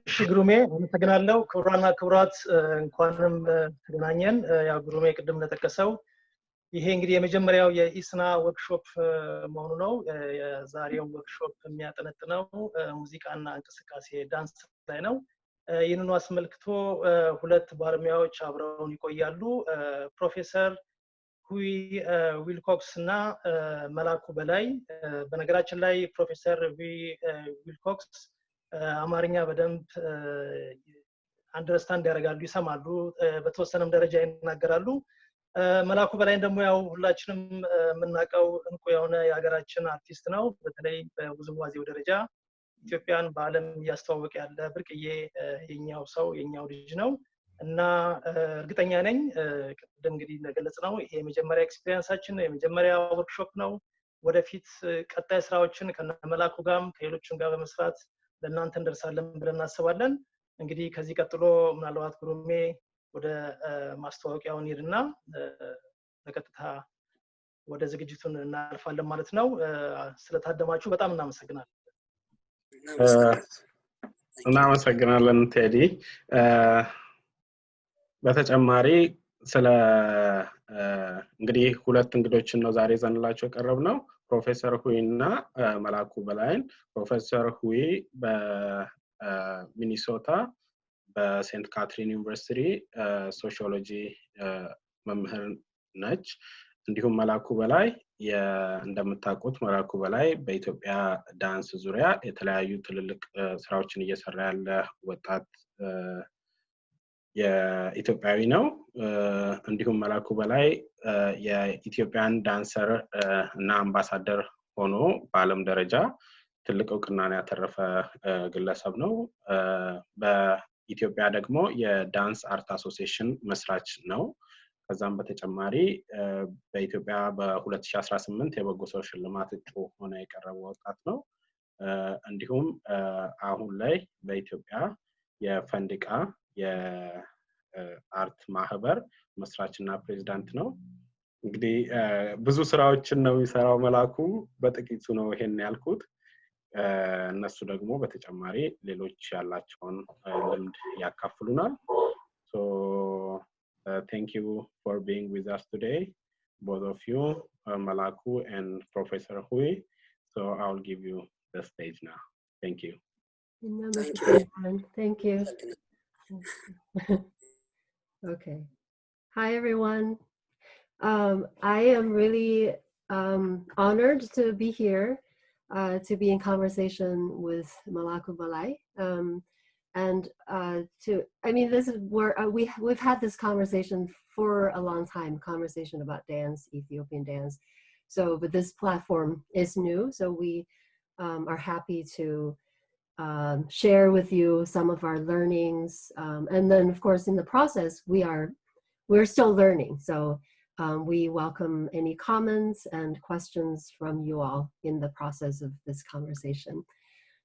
እሺ ግሩሜ አመሰግናለሁ። ክቡራና ክቡራት እንኳንም ተገናኘን። ያው ግሩሜ ቅድም እንደተከሰው ይሄ እንግዲህ የመጀመሪያው የኢስና ወርክሾፕ መሆኑ ነው። የዛሬው ወርክሾፕ የሚያጠነጥነው ሙዚቃና እንቅስቃሴ ዳንስ ላይ ነው። ይህንኑ አስመልክቶ ሁለት ባለሙያዎች አብረውን ይቆያሉ። ፕሮፌሰር ሁይ ዊልኮክስ እና መላኩ በላይ። በነገራችን ላይ ፕሮፌሰር ሁይ ዊልኮክስ አማርኛ በደንብ አንደርስታንድ ያደርጋሉ፣ ይሰማሉ፣ በተወሰነም ደረጃ ይናገራሉ። መላኩ በላይ ደግሞ ያው ሁላችንም የምናውቀው እንቁ የሆነ የሀገራችን አርቲስት ነው። በተለይ በውዝዋዜው ደረጃ ኢትዮጵያን በዓለም እያስተዋወቀ ያለ ብርቅዬ የኛው ሰው የኛው ልጅ ነው እና እርግጠኛ ነኝ ቅድም እንግዲህ እንደገለጽ ነው ይሄ የመጀመሪያ ኤክስፒሪየንሳችን የመጀመሪያ ወርክሾፕ ነው። ወደፊት ቀጣይ ስራዎችን ከመላኩ ጋርም ከሌሎችም ጋር በመስራት ለእናንተ እንደርሳለን ብለን እናስባለን። እንግዲህ ከዚህ ቀጥሎ ምናልባት ግሩሜ ወደ ማስተዋወቂያው እንሂድና በቀጥታ ወደ ዝግጅቱን እናልፋለን ማለት ነው። ስለታደማችሁ በጣም እናመሰግናለን። እናመሰግናለን ቴዲ። በተጨማሪ ስለ እንግዲህ ሁለት እንግዶችን ነው ዛሬ ዘንላችሁ የቀረብነው። ፕሮፌሰር ሁይ እና መላኩ በላይን። ፕሮፌሰር ሁይ በሚኒሶታ በሴንት ካትሪን ዩኒቨርሲቲ ሶሺዮሎጂ መምህር ነች። እንዲሁም መላኩ በላይ እንደምታውቁት መላኩ በላይ በኢትዮጵያ ዳንስ ዙሪያ የተለያዩ ትልልቅ ስራዎችን እየሰራ ያለ ወጣት የኢትዮጵያዊ ነው። እንዲሁም መላኩ በላይ የኢትዮጵያን ዳንሰር እና አምባሳደር ሆኖ በዓለም ደረጃ ትልቅ እውቅናን ያተረፈ ግለሰብ ነው። በኢትዮጵያ ደግሞ የዳንስ አርት አሶሲዬሽን መስራች ነው። ከዛም በተጨማሪ በኢትዮጵያ በ2018 የበጎ ሰው ሽልማት እጩ ሆኖ የቀረበ ወጣት ነው። እንዲሁም አሁን ላይ በኢትዮጵያ የፈንድቃ የአርት ማህበር መስራችና ፕሬዝዳንት ነው። እንግዲህ ብዙ ስራዎችን ነው የሚሰራው መላኩ፣ በጥቂቱ ነው ይሄን ያልኩት። እነሱ ደግሞ በተጨማሪ ሌሎች ያላቸውን ልምድ ያካፍሉናል። So thank you for being with us today, both of you, Melaku and Professor Huy. So I'll give you the stage now. Thank you. Thank you. Okay. Hi, everyone. I am really honored to be here, to be in conversation with Melaku Belay. This is where we've had this conversation for a long time, conversation about dance, Ethiopian dance. But this platform is new, so we are happy to share with you some of our learnings. And then, of course, in the process, we're still learning. So we welcome any comments and questions from you all in the process of this conversation.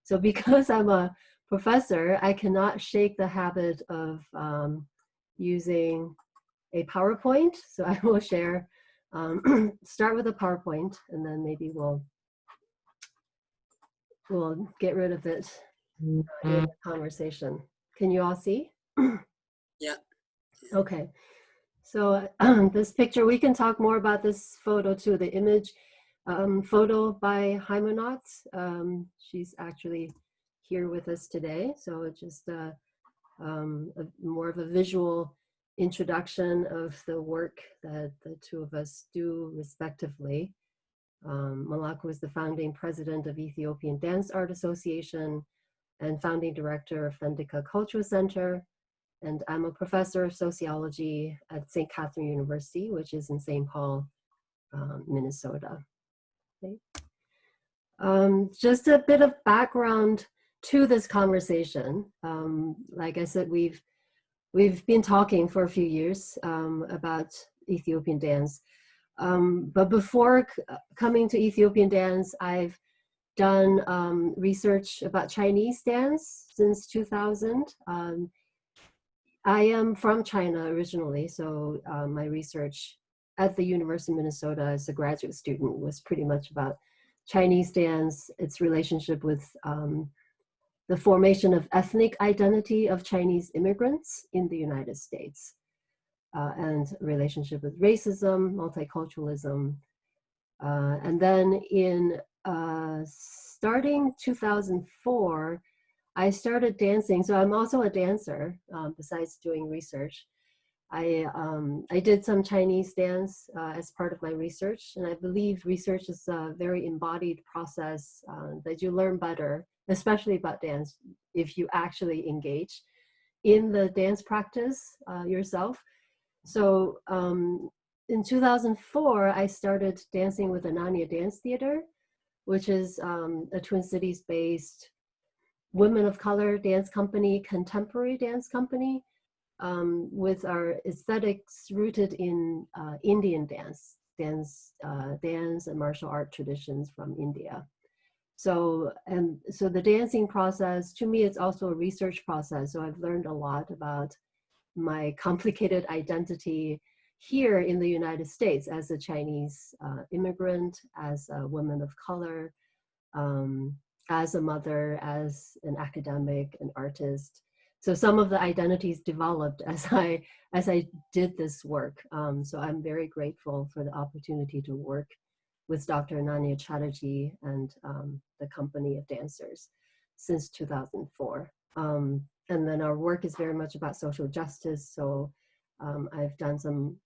So because I'm a professor, I cannot shake the habit of using a PowerPoint. So I will share, start with a PowerPoint, and then maybe we'll get rid of it in the conversation. Can you all see? Yeah. Okay. So this picture, we can talk more about this photo too, the image photo by Haimanot. She's actually here with us today. So it's just more of a visual introduction of the work that the two of us do respectively. Melaku is the founding president of Ethiopian Dance Art Association and founding director of Fendika Cultural Center. And I'm a professor of sociology at St. Catherine University, which is in St. Paul, Minnesota. Okay. Just a bit of background to this conversation. Like I said, we've been talking for a few years about Ethiopian dance. But before coming to Ethiopian dance, I've done research about Chinese dance since 2000. I am from China originally, so my research at the University of Minnesota as a graduate student was pretty much about Chinese dance, its relationship with the formation of ethnic identity of Chinese immigrants in the United States, and relationship with racism, multiculturalism. And then in starting 2004, I started dancing. So I'm also a dancer, besides doing research. I did some Chinese dance as part of my research, and I believe research is a very embodied process that you learn better, especially about dance, if you actually engage in the dance practice yourself. So in 2004, I started dancing with Ananya Dance Theater, which is a Twin Cities-based women of color dance company, contemporary dance company, with our aesthetics rooted in Indian dance and martial art traditions from India. So the dancing process, to me, it's also a research process. So I've learned a lot about my complicated identity here in the United States as a Chinese immigrant, as a woman of color, as a mother, as an academic, an artist. So some of the identities developed as I did this work. So I'm very grateful for the opportunity to work with Dr. Ananya Chatterjee and the company of dancers since 2004. And then our work is very much about social justice. So I've done some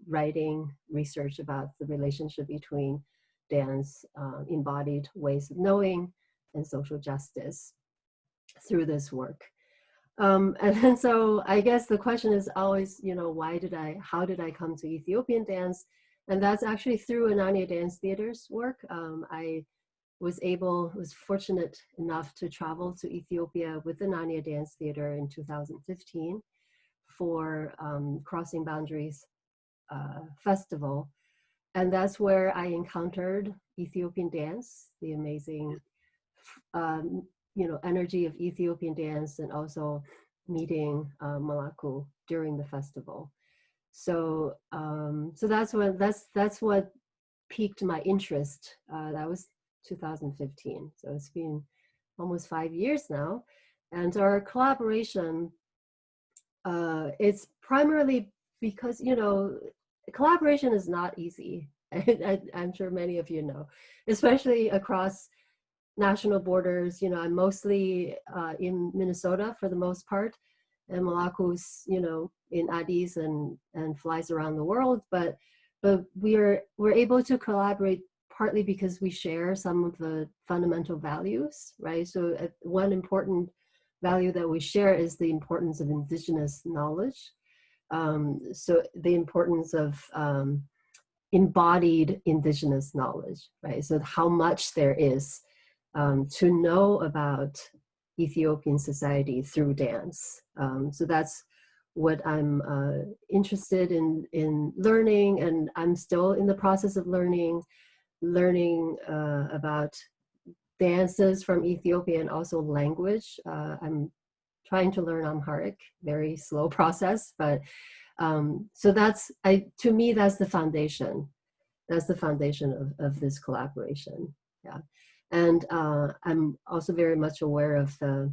writing research about the relationship between dance, embodied ways of knowing, and social justice through this work. And then so I guess the question is always, how did I come to Ethiopian dance? And that's actually through Ananya Dance Theater's work. I was fortunate enough to travel to Ethiopia with the Ananya Dance Theater in 2015 for Crossing Boundaries Festival. And that's where I encountered Ethiopian dance, the amazing, energy of Ethiopian dance, and also meeting Melaku during the festival. So that's what piqued my interest. That was 2015. So it's been almost 5 years now. And our collaboration, it's primarily because, collaboration is not easy. I'm sure many of you know, especially across national borders. I'm mostly in Minnesota for the most part, and Melaku's, in Addis and flies around the world. But we're able to collaborate partly because we share some of the fundamental values, right? So one important value that we share is the importance of indigenous knowledge. So the importance of embodied indigenous knowledge, right? So how much there is to know about Ethiopian society through dance. So that's what I'm interested in learning, and I'm still in the process of learning about dances from Ethiopia and also language. I'm trying to learn Amharic, very slow process, but so to me, that's the foundation. That's the foundation of this collaboration. Yeah. And I'm also very much aware of the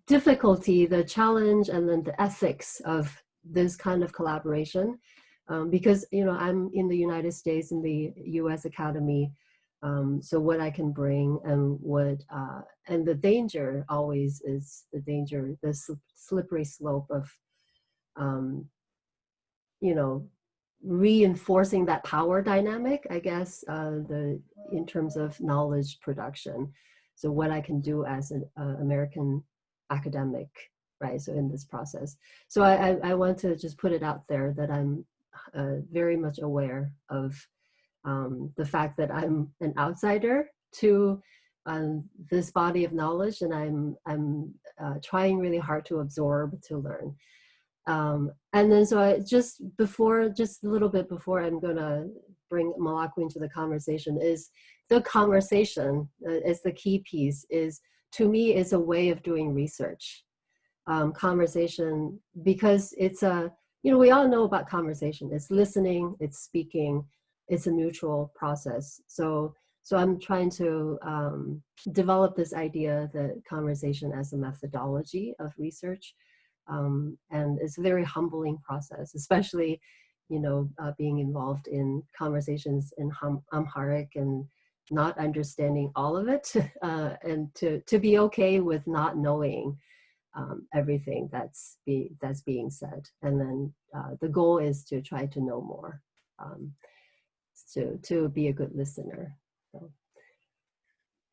difficulty, the challenge, and then the ethics of this kind of collaboration. Because, I'm in the United States, in the US Academy. So what I can bring and and the danger always is the slippery slope of, reinforcing that power dynamic, I guess, in terms of knowledge production. So what I can do as an American academic, right? So in this process. So I want to just put it out there that I'm very much aware of the fact that I'm an outsider to this body of knowledge, and I'm trying really hard to absorb, to learn. And then so just a little bit before I'm gonna bring Melaku into the conversation, is the conversation is the key piece. To me, is a way of doing research. Conversation, because it's we all know about conversation. It's listening, it's speaking, it's a mutual process. So So I'm trying to develop this idea that conversation as a methodology of research. And it's a very humbling process, especially, being involved in conversations in Amharic and not understanding all of it, and to be okay with not knowing everything that's being said. And then the goal is to try to know more, to be a good listener. So,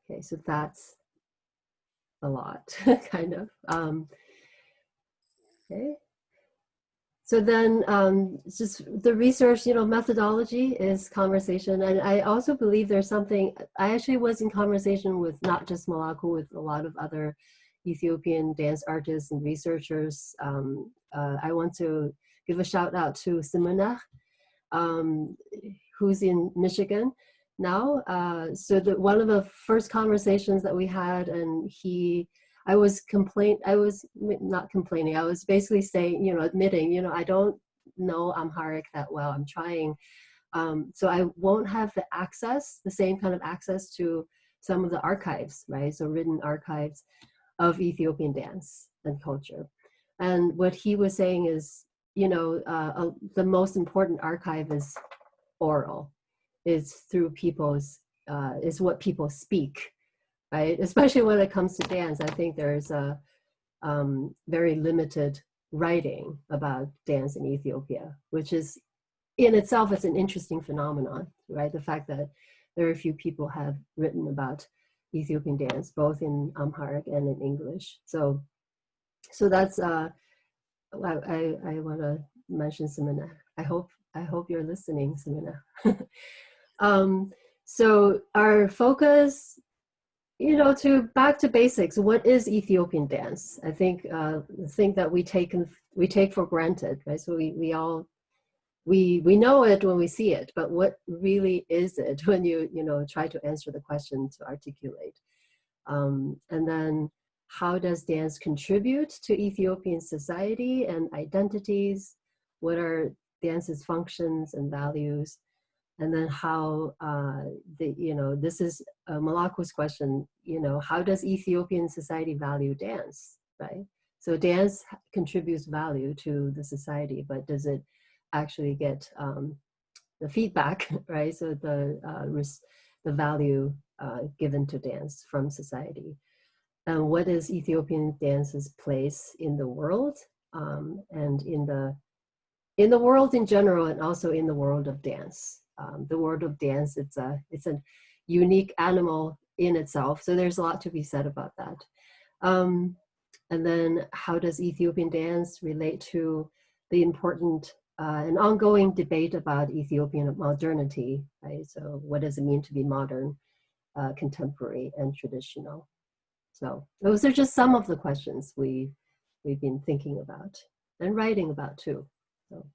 okay, so that's a lot, kind of. Okay. So then just the research, methodology is conversation. And I also believe there's something, I actually was in conversation with not just Melaku, with a lot of other Ethiopian dance artists and researchers. I want to give a shout out to Simona, who's in Michigan now. So one of the first conversations that we had, and I was not complaining. I was basically saying, admitting, I don't know Amharic that well. I'm trying. So I won't have the same kind of access to some of the archives, right? So written archives of Ethiopian dance and culture. And what he was saying is, the most important archive is oral. It's through is what people speak. Right? Especially when it comes to dance, I think there's a very limited writing about dance in Ethiopia, which is in itself is an interesting phenomenon, right? The fact that very few people have written about Ethiopian dance, both in Amharic and in English. So that's I want to mention Simona. I hope you're listening, Simona. So our focus, back to basics. What is Ethiopian dance? I think the thing that we take for granted, right? So we know it when we see it, but what really is it when you try to answer the question to articulate? And then how does dance contribute to Ethiopian society and identities? What are dance's functions and values? And then how this is Melaku's question, how does Ethiopian society value dance, right? So dance contributes value to the society, but does it actually get the feedback, right? So the value given to dance from society. And what is Ethiopian dance's place in the world, and in the world in general, and also in the world of dance. The world of dance, it's a unique animal in itself. So there's a lot to be said about that. And then how does Ethiopian dance relate to the important and ongoing debate about Ethiopian modernity, right? So what does it mean to be modern, contemporary, and traditional? So those are just some of the questions we've been thinking about and writing about too. So,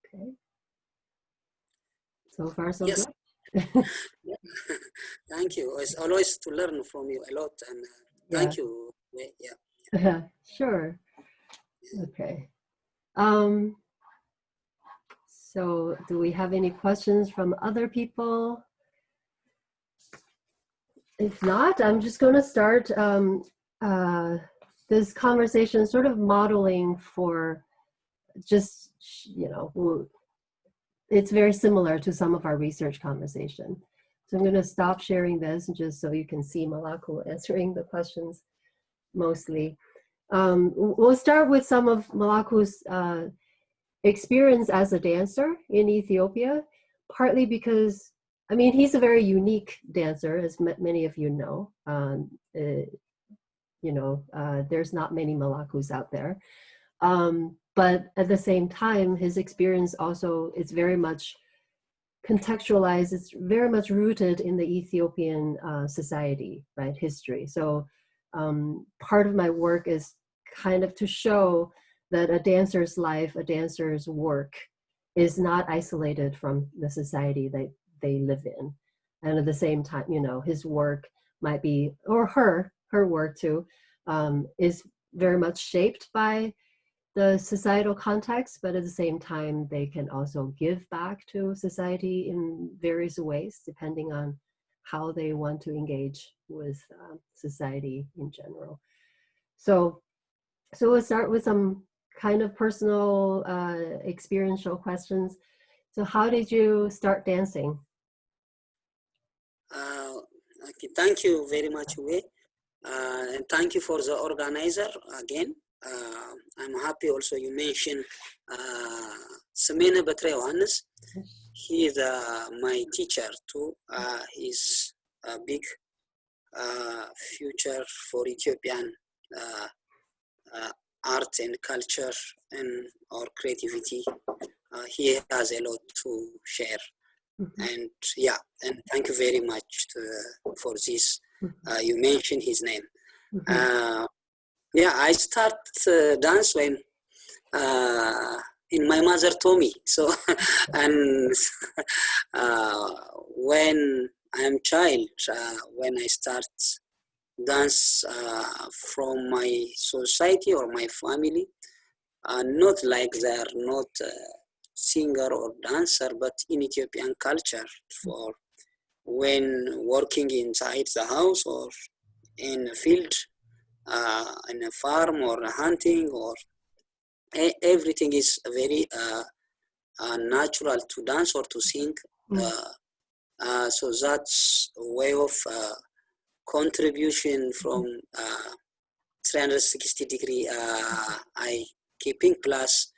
okay. So far, so yes. good. Thank you. It's always to learn from you a lot, and thank you. Yeah. Sure. Okay. So do we have any questions from other people? If not, I'm just going to start this conversation sort of modeling for just, it's very similar to some of our research conversation. So I'm going to stop sharing this just so you can see Melaku answering the questions mostly. We'll start with some of Melaku's experience as a dancer in Ethiopia, partly because, he's a very unique dancer, as many of you know. There's not many Melakus out there. But at the same time, his experience also is very much contextualized. It's very much rooted in the Ethiopian society, right, history. So part of my work is kind of to show that a dancer's life, a dancer's work is not isolated from the society that they live in. And at the same time, his work might be, or her work too, is very much shaped by the societal context, but at the same time, they can also give back to society in various ways, depending on how they want to engage with society in general. So we'll start with some kind of personal, experiential questions. So how did you start dancing? Okay, thank you very much, Uwe. And thank you for the organizer again. I'm happy also you mentioned Semena Batre Johannes. He is my teacher too. He's a big future for Ethiopian art and culture and our creativity. He has a lot to share. And yeah, and thank you very much for this. You mentioned his name. Yeah, I start dance when in my mother told me. So, and when I'm child, when I start dance from my society or my family, not like they are not singer or dancer, but in Ethiopian culture, for when working inside the house or in a field, in a farm or hunting, or everything is very natural to dance or to sing. So that's a way of contribution from 360 degree eye keeping, plus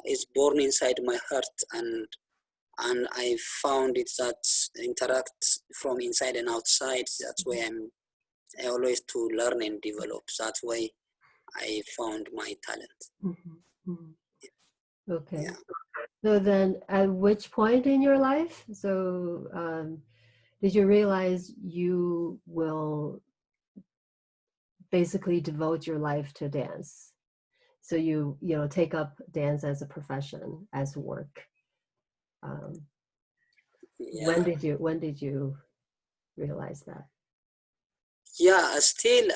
is born inside my heart, and I found it that interact from inside and outside. That's why I always to learn and develop. That's why I found my talent. Okay. Yeah. So then at which point in your life, so did you realize you will basically devote your life to dance? So you know, take up dance as a profession, as work. Yeah. When did you realize that? Yeah, still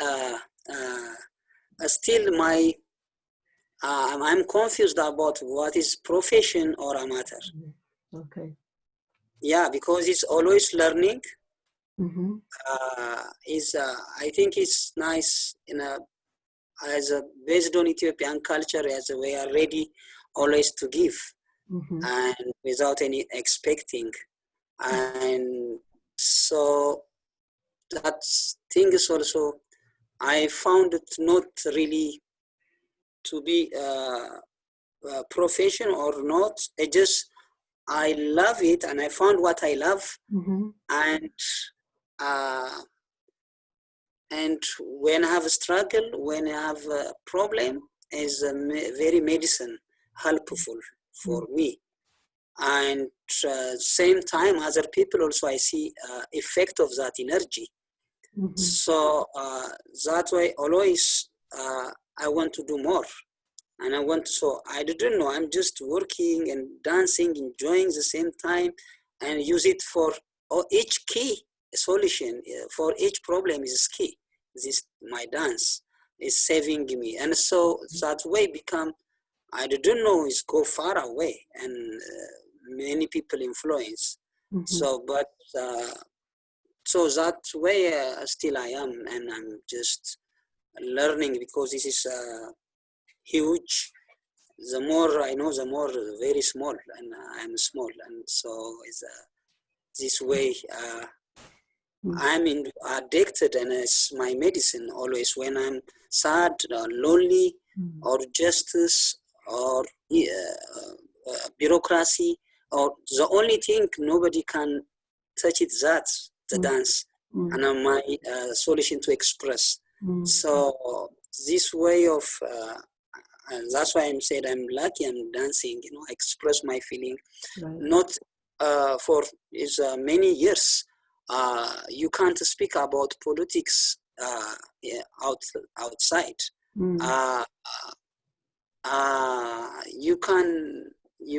my I'm confused about what is profession or amateur. Okay. Yeah, because it's always learning. I think it's nice as a based on Ethiopian culture, as we are ready always to give and without any expecting. And so that thing is also, I found it not really to be a profession or not. I love it, and I found what I love. And when I have a struggle, when I have a problem, is very medicine helpful for me. And same time, other people also I see effect of that energy. So that way, always I want to do more, and so I didn't know. I'm just working and dancing, enjoying the same time, and use it for each key solution for each problem is key. This my dance is saving me, and so that way become. I didn't know is go far away, and many people influence. So, but so that way still I am, and I'm just learning, because this is huge. The more I know, the more very small, and I'm small, and so it's this way. I'm addicted, and it's my medicine always when I'm sad or lonely or justice or bureaucracy, or the only thing nobody can touch it, that's the dance and my solution to express. So this way of and that's why I'm saying I'm lucky. I'm dancing, I express my feeling, not for many years. You can't speak about politics outside. You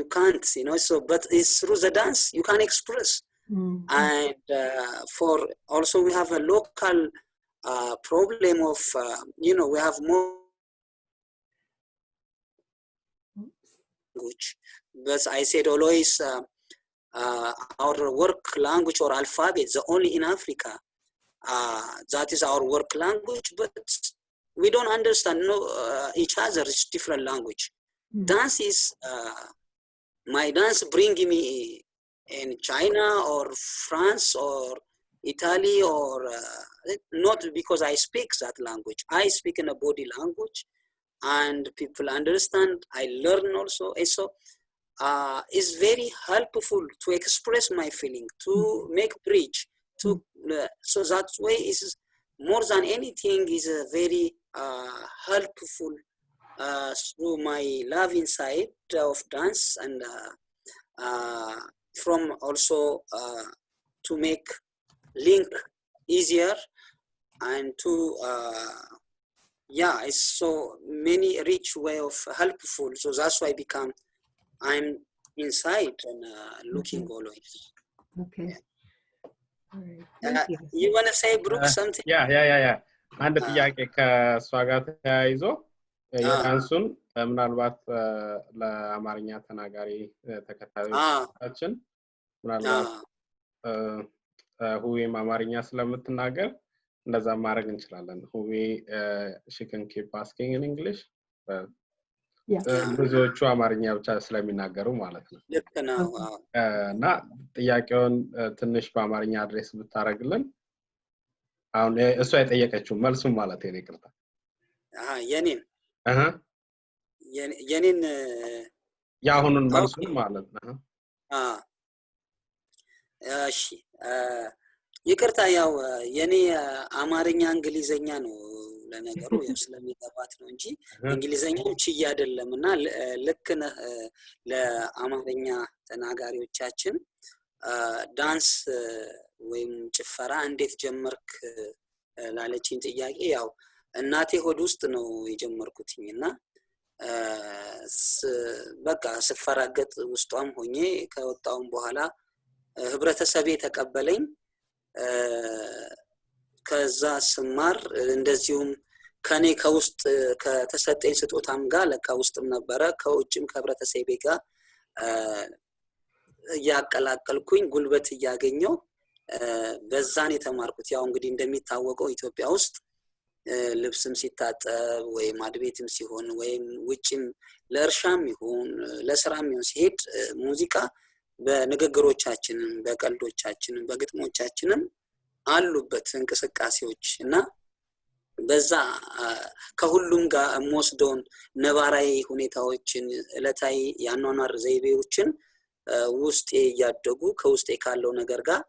can't, so, but it's through the dance you can express. And for also we have a local problem of, we have more language, but I said always our work language or alphabet, the only in Africa. That is our work language, but we don't understand each other. It's different language. Dance is my dance bringing me in China or France or Italy, or not because I speak that language. I speak in a body language, and people understand. I learn also. So it's very helpful to express my feeling, to make bridge, to so that way is more than anything is a very helpful through my love inside of dance, and from also to make link easier, and to it's so many rich way of helpful. So that's why I'm inside and looking always. Okay. All right. Thank you. You want to say, Brooke, something? Yeah. አንድ ጥያቄ ከሷ ጋር ተያይዞ የዳንሱን ምናልባት ለአማርኛ ተናጋሪ ተከታዮቻችን ምናልባት ሁዌም አማርኛ ስለምትናገር እንደዛ ማድረግ እንችላለን። ሁዌ she can keep asking in English. ብዙዎቹ አማርኛ ብቻ ስለሚናገሩ ማለት ነው። ልክ ነው። እና ጥያቄውን ትንሽ በአማርኛ አድሬስ ብታረግልን። አሁን እሷ የጠየቀችው መልሱን ማለት ነው። ይቅርታ የኔን ያሁኑን መልሱን ማለት ነው። እሺ ይቅርታ፣ ያው የኔ አማርኛ እንግሊዘኛ ነው ለነገሩ ስለሚገባት ነው እንጂ እንግሊዘኛው ችዬ አይደለምና ልክ ነህ። ለአማርኛ ተናጋሪዎቻችን ዳንስ ወይም ጭፈራ እንዴት ጀመርክ ላለችኝ ጥያቄ ያው እናቴ ሆድ ውስጥ ነው የጀመርኩትኝና በቃ ስፈራገጥ ውስጧም ሆኜ ከወጣው በኋላ ህብረተሰቤ ተቀበለኝ። ከዛ ስማር እንደዚሁም ከኔ ከውስጥ ከተሰጠኝ ስጦታም ጋር ለካ ውስጥም ነበረ ከውጭም ከህብረተሰቤ ጋር ያቀላቀልኩኝ ጉልበት ያገኘው በዛን የተማርኩት። ያው እንግዲህ እንደሚታወቀው ኢትዮጵያ ውስጥ ልብስም ሲታጠብ ወይ ማድቤትም ሲሆን ወይም ውጭም ለእርሻም ይሁን ለስራም ይሁን ሲሄድ ሙዚቃ በንግግሮቻችንም በቀልዶቻችንም በግጥሞቻችንም አሉበት እንቅስቃሴዎች እና በዛ ከሁሉም ጋር ሞስዶን ነባራዊ ሁኔታዎችን እለታይ ያኗኗር ዘይቤዎችን ውስጤ ያደጉ ከውስጤ ካለው ነገር ጋር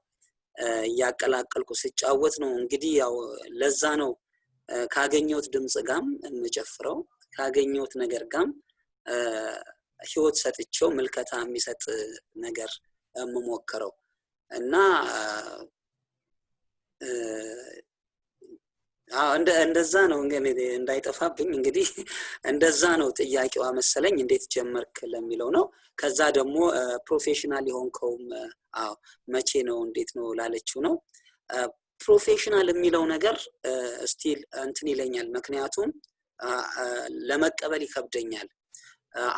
ያቀላቀልኩ ሲጫወት ነው። እንግዲህ ያው ለዛ ነው ካገኘሁት ድምጽ ጋም እንጨፍረው ካገኘሁት ነገር ጋም ህይወት ሰጥቼው መልከታ የሚሰጥ ነገር መሞከረው እና እንደዛ ነው እንግዲህ እንዳይጠፋብኝ እንግዲህ እንደዛ ነው ጥያቄዋ መሰለኝ እንዴት ጀመርክ ለሚለው ነው። ከዛ ደግሞ ፕሮፌሽናል የሆንከው መቼ ነው እንዴት ነው ላለችው ነው። ፕሮፌሽናል የሚለው ነገር ስቲል እንትን ይለኛል፣ ምክንያቱም ለመቀበል ይከብደኛል።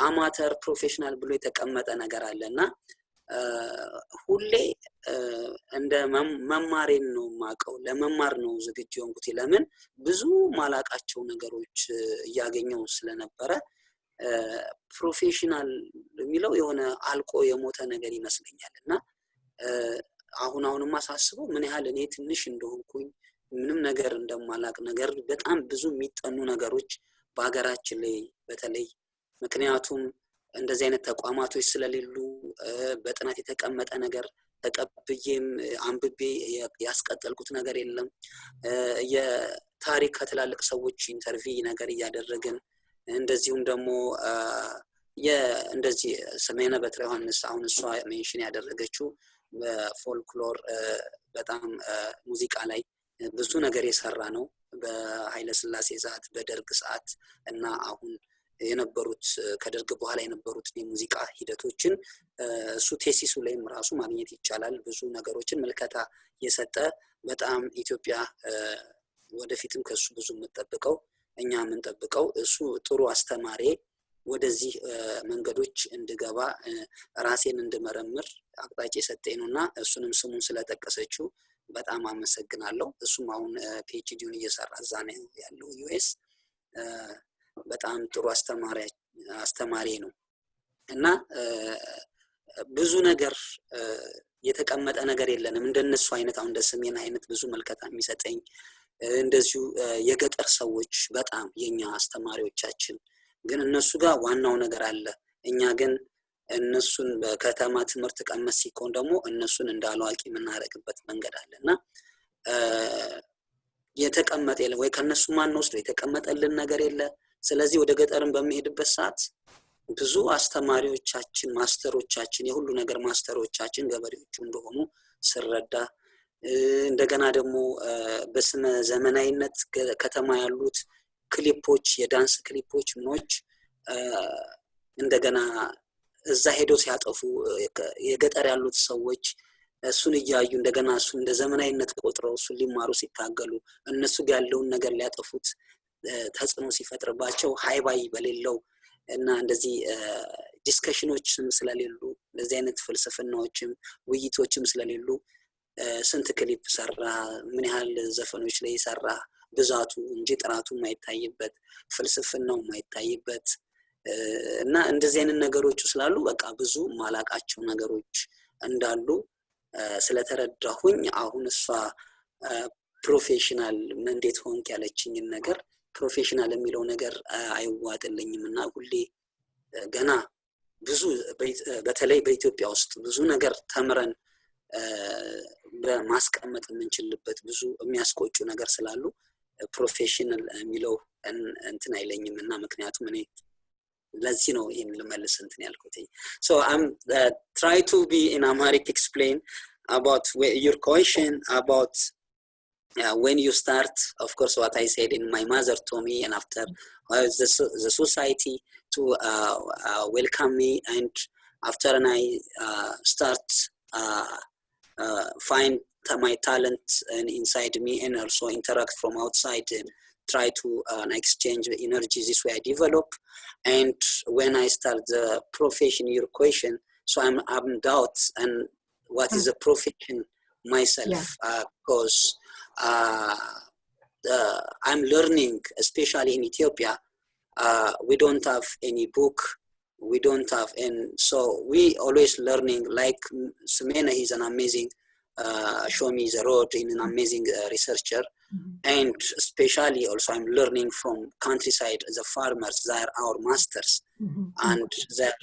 አማተር ፕሮፌሽናል ብሎ የተቀመጠ ነገር አለና ሁሌ እንደ መማሬን ነው ማቀው ለመማር ነው ዝግጁ ሆንኩት። ለምን ብዙ ማላቃቸው ነገሮች ያገኘው ስለነበረ ፕሮፌሽናል የሚለው የሆነ አልቆ የሞተ ነገር ይመስለኛልና አሁንም አሳስበው ምን ያህል እኔ ትንሽ እንደሆንኩኝ ምንም ነገር እንደማላቅ ነገር በጣም ብዙ የሚጠኑ ነገሮች በአገራችን ላይ በተለይ ምክንያቱም እንደዚህ አይነት ተቋማቶች ስለሌሉ በጥናት የተቀመጠ ነገር ተቀብዬም አንብቤ ያስቀጠልኩት ነገር የለም። የታሪክ ከተላለቅ ሰዎች ኢንተርቪው ነገር ያደረግን እንደዚሁም ደግሞ እንደዚህ ሰሜነ በትረ ዮሐንስ አሁን እሷ ሜንሽን ያደረገችው በፎልክሎር በጣም ሙዚቃ ላይ ብዙ ነገር የሰራ ነው። በኃይለ ሥላሴ ሰዓት በደርግ ሰዓት እና አሁን የነበሩት ከደርግ በኋላ የነበሩት የሙዚቃ ሂደቶችን እሱ ቴሲሱ ላይም ራሱ ማግኘት ይቻላል። ብዙ ነገሮችን መልከታ የሰጠ በጣም ኢትዮጵያ ወደፊትም ከሱ ብዙ የምንጠብቀው እኛ የምንጠብቀው እሱ ጥሩ አስተማሪ ወደዚህ መንገዶች እንድገባ ራሴን እንድመረምር አቅጣጫ የሰጠኝ ነውና እሱንም ስሙን ስለጠቀሰችው በጣም አመሰግናለሁ። እሱም አሁን ፒኤችዲውን እየሰራ እዛ ነው ያለው ዩኤስ። በጣም ጥሩ አስተማሪ ነው እና ብዙ ነገር የተቀመጠ ነገር የለንም እንደነሱ አይነት አሁን እንደ ስሜን አይነት ብዙ መልከታ የሚሰጠኝ እንደዚሁ የገጠር ሰዎች በጣም የኛ አስተማሪዎቻችን ግን እነሱ ጋር ዋናው ነገር አለ። እኛ ግን እነሱን በከተማ ትምህርት ቀመስ ሲኮን ደግሞ እነሱን እንዳላዋቂ የምናረግበት መንገድ አለና የተቀመጠ የለ ወይ ከነሱ ማን ወስዶ የተቀመጠልን ነገር የለ። ስለዚህ ወደ ገጠርን በመሄድበት ሰዓት ብዙ አስተማሪዎቻችን ማስተሮቻችን የሁሉ ነገር ማስተሮቻችን ገበሬዎቹ እንደሆኑ ስረዳ እንደገና ደግሞ በስነ ዘመናዊነት ከተማ ያሉት ክሊፖች የዳንስ ክሊፖች ምኖች እንደገና እዛ ሄዶ ሲያጠፉ የገጠር ያሉት ሰዎች እሱን እያዩ እንደገና እሱ እንደ ዘመናዊነት ቆጥረው እሱን ሊማሩ ሲታገሉ እነሱ ጋር ያለውን ነገር ሊያጠፉት ተጽዕኖ ሲፈጥርባቸው ሃይባይ በሌለው እና እንደዚህ ዲስከሽኖችም ስለሌሉ እንደዚህ አይነት ፍልስፍናዎችም ውይይቶችም ስለሌሉ ስንት ክሊፕ ሰራ ምን ያህል ዘፈኖች ላይ ሰራ ብዛቱ እንጂ ጥራቱ የማይታይበት ፍልስፍናው የማይታይበት እና እንደዚህ አይነት ነገሮች ስላሉ በቃ ብዙ ማላቃቸው ነገሮች እንዳሉ ስለተረዳሁኝ አሁን እሷ ፕሮፌሽናል እንዴት ሆንክ ያለችኝ ነገር ፕሮፌሽናል የሚለው ነገር አይዋጥልኝምና ሁሌ ገና ብዙ በተለይ በኢትዮጵያ ውስጥ ብዙ ነገር ተምረን በማስቀመጥ የምንችልበት ብዙ የሚያስቆጩ ነገር ስላሉ ፕሮፌሽናል የሚለው እንትን አይለኝምና ምክንያቱም እኔ ለዚህ ነው ይሄን ልመልስ እንትን ያልኩት so I'm try to be in Amharic explain about your question about when you start of course what I said in my mother told me and after the society to welcome me and after and I start find my talent inside me and also interact from outside and try to exchange energy this way I develop. And when I start the profession your question so I'm doubt and what is a profession myself because I'm learning especially in Ethiopia we don't have any book we don't have and so we always learning like Sumena is an amazing show me the road in an amazing researcher and especially also I'm learning from countryside the farmers they are our masters and they're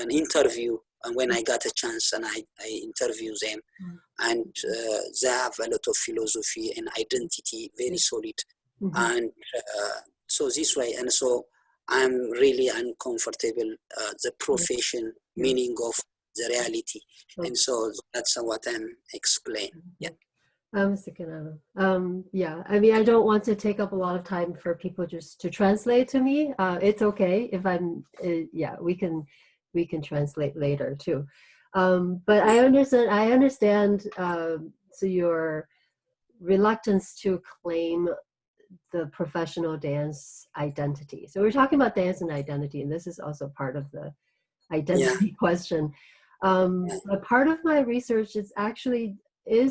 an interview and when I got a chance and I interview them and they have a lot of philosophy and identity very solid and so this way and so I'm really uncomfortable the profession meaning of the reality and so that's what I'm explaining yeah I mean I don't want to take up a lot of time for people just to translate to me it's okay if I'm yeah we can translate later too but I understand so your reluctance to claim the professional dance identity. So we're talking about dance and identity, and this is also part of the identity question. But part of my research is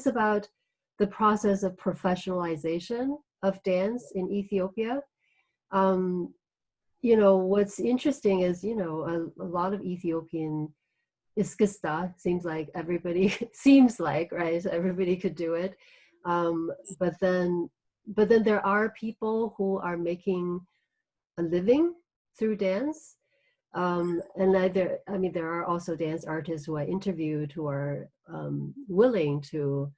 about the process of professionalization of dance in Ethiopia. You know, what's interesting is, you know, a lot of Ethiopian iskista seems like everybody right? So everybody could do it. But then there are people who are making a living through dance. And there are also dance artists who I interviewed who are willing to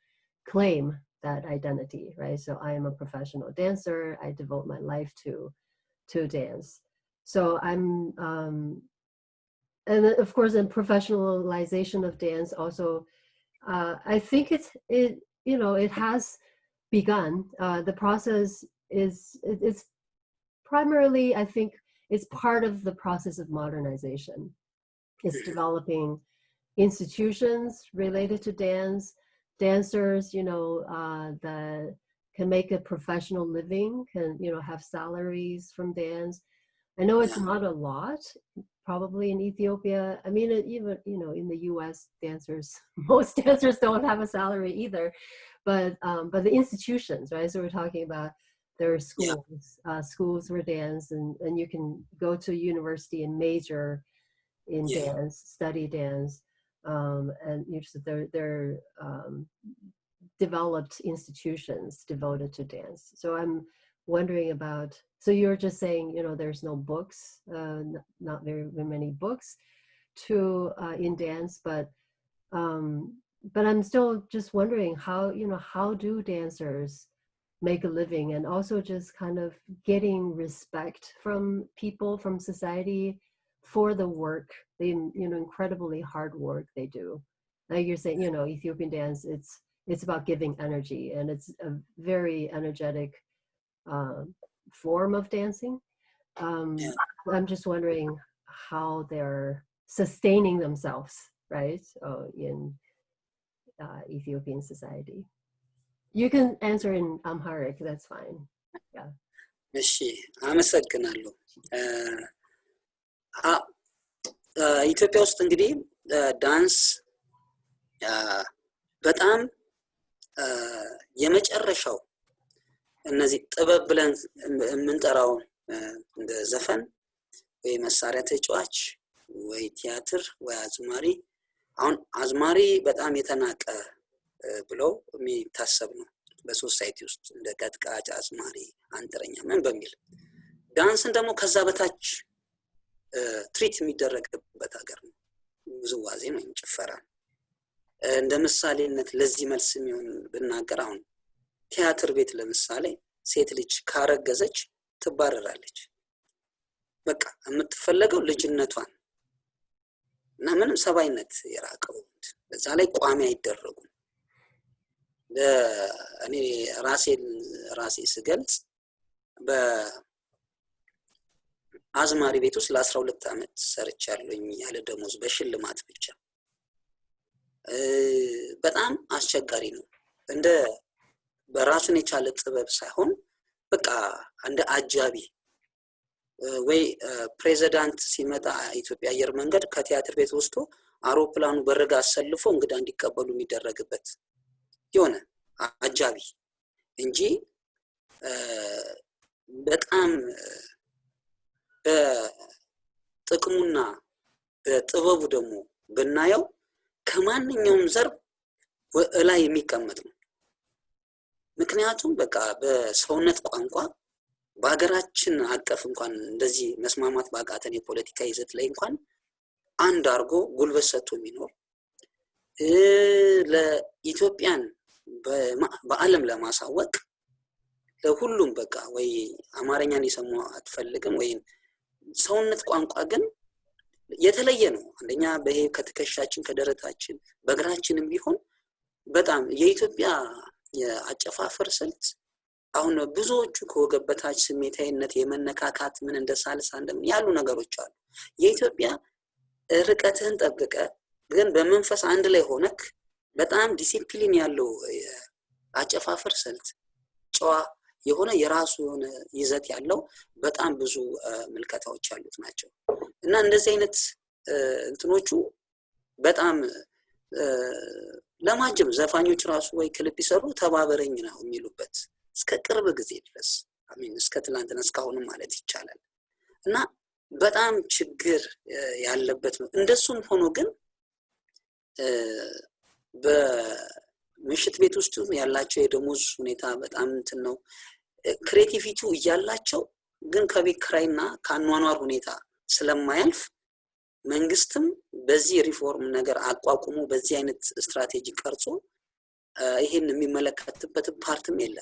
claim that identity, right? So I am a professional dancer. I devote my life to dance. So and of course, in professionalization of dance also, I think it has begun. The process it's primarily, I think, it's part of the process of modernization. It's developing institutions related to dance, dancers, you know, that can make a professional living, can, you know, have salaries from dance. I know it's not a lot, probably in Ethiopia. I mean, even, in the US, most dancers don't have a salary either, but the institutions, right? So we're talking about there are schools for dance, and you can go to university and major in dance, study dance, and they're developed institutions devoted to dance. So I'm wondering about, so you're just saying, there's no books, not very many books in dance, but I'm still just wondering how do dancers make a living, and also just kind of getting respect from people, from society, for the work, the incredibly hard work they do. Like you're saying, Ethiopian dance, it's about giving energy, and it's a very energetic form of dancing. I'm just wondering how they're sustaining themselves, right, in Ethiopian society. You can answer in Amharic, that's fine. Yeah. እሺ አመሰግናለሁ። ኢትዮጵያ ውስጥ እንግዲህ ዳንስ በጣም የመጨረሻው እነዚህ ጥበብ ብለን የምንጠራው እንደ ዘፈን ወይ መሳሪያ ተጫዋች ወይ ቲያትር ወይ አዝማሪ፣ አሁን አዝማሪ በጣም የተናቀ ብለው የሚታሰብ ነው በሶሳይቲ ውስጥ እንደ ቀጥቃጭ አዝማሪ፣ አንጥረኛ ምን በሚል። ዳንስን ደግሞ ከዛ በታች ትሪት የሚደረግበት ሀገር ነው። ውዝዋዜ ነው ጭፈራ። እንደ ምሳሌነት ለዚህ መልስ የሚሆን ብናገር አሁን ቲያትር ቤት ለምሳሌ ሴት ልጅ ካረገዘች ትባረራለች። በቃ የምትፈለገው ልጅነቷን እና ምንም ሰባይነት የራቀው በዛ ላይ ቋሚ አይደረጉም። እኔ ራሴ ስገልጽ በአዝማሪ ቤት ውስጥ ለ12 አመት ሰርቻለሁኝ ያለ ደሞዝ በሽልማት ብቻ። በጣም አስቸጋሪ ነው። እንደ በራሱን የቻለ ጥበብ ሳይሆን በቃ እንደ አጃቢ ወይ ፕሬዝዳንት ሲመጣ ኢትዮጵያ አየር መንገድ ከቲያትር ቤት ወስዶ አውሮፕላኑ በረጋ አሰልፎ እንግዳ እንዲቀበሉ የሚደረግበት የሆነ አጃቢ እንጂ በጣም በጥቅሙና በጥበቡ ደግሞ ብናየው ከማንኛውም ዘርፍ ላይ የሚቀመጥ ነው። ምክንያቱም በቃ በሰውነት ቋንቋ በአገራችን አቀፍ እንኳን እንደዚህ መስማማት ባቃተን የፖለቲካ ይዘት ላይ እንኳን አንድ አርጎ ጉልበት ሰጥቶ የሚኖር ለኢትዮጵያን በዓለም ለማሳወቅ ለሁሉም በቃ ወይ አማርኛን ይሰሙ አትፈልግም ወይ ሰውነት ቋንቋ ግን የተለየ ነው። አንደኛ በይሄ ከትከሻችን ከደረታችን በእግራችንም ቢሆን በጣም የኢትዮጵያ የአጨፋፈር ስልት አሁን ብዙዎቹ ከወገበታች ስሜታዊነት የመነካካት ምን እንደ ሳልሳ እንደምን ያሉ ነገሮች አሉ። የኢትዮጵያ ርቀትህን ጠብቀ ግን በመንፈስ አንድ ላይ ሆነክ በጣም ዲሲፕሊን ያለው አጨፋፈር ስልት ጨዋ የሆነ የራሱ የሆነ ይዘት ያለው በጣም ብዙ ምልከታዎች ያሉት ናቸው እና እንደዚህ አይነት እንትኖቹ በጣም ለማጀብ ዘፋኞች ራሱ ወይ ክሊፕ ይሰሩ ተባበረኝ ነው የሚሉበት እስከ ቅርብ ጊዜ ድረስ እስከ ትላንትና እስካሁንም ማለት ይቻላል እና በጣም ችግር ያለበት ነው። እንደሱም ሆኖ ግን በምሽት ቤት ውስጥ ያላቸው የደሞዝ ሁኔታ በጣም እንትን ነው። ክሬቲቪቲው ያላቸው ግን ከቤት ኪራይና ከአኗኗር ሁኔታ ስለማያልፍ መንግስትም በዚህ ሪፎርም ነገር አቋቁሞ በዚህ አይነት ስትራቴጂ ቀርጾ ይሄን የሚመለከትበት ፓርትም የለ።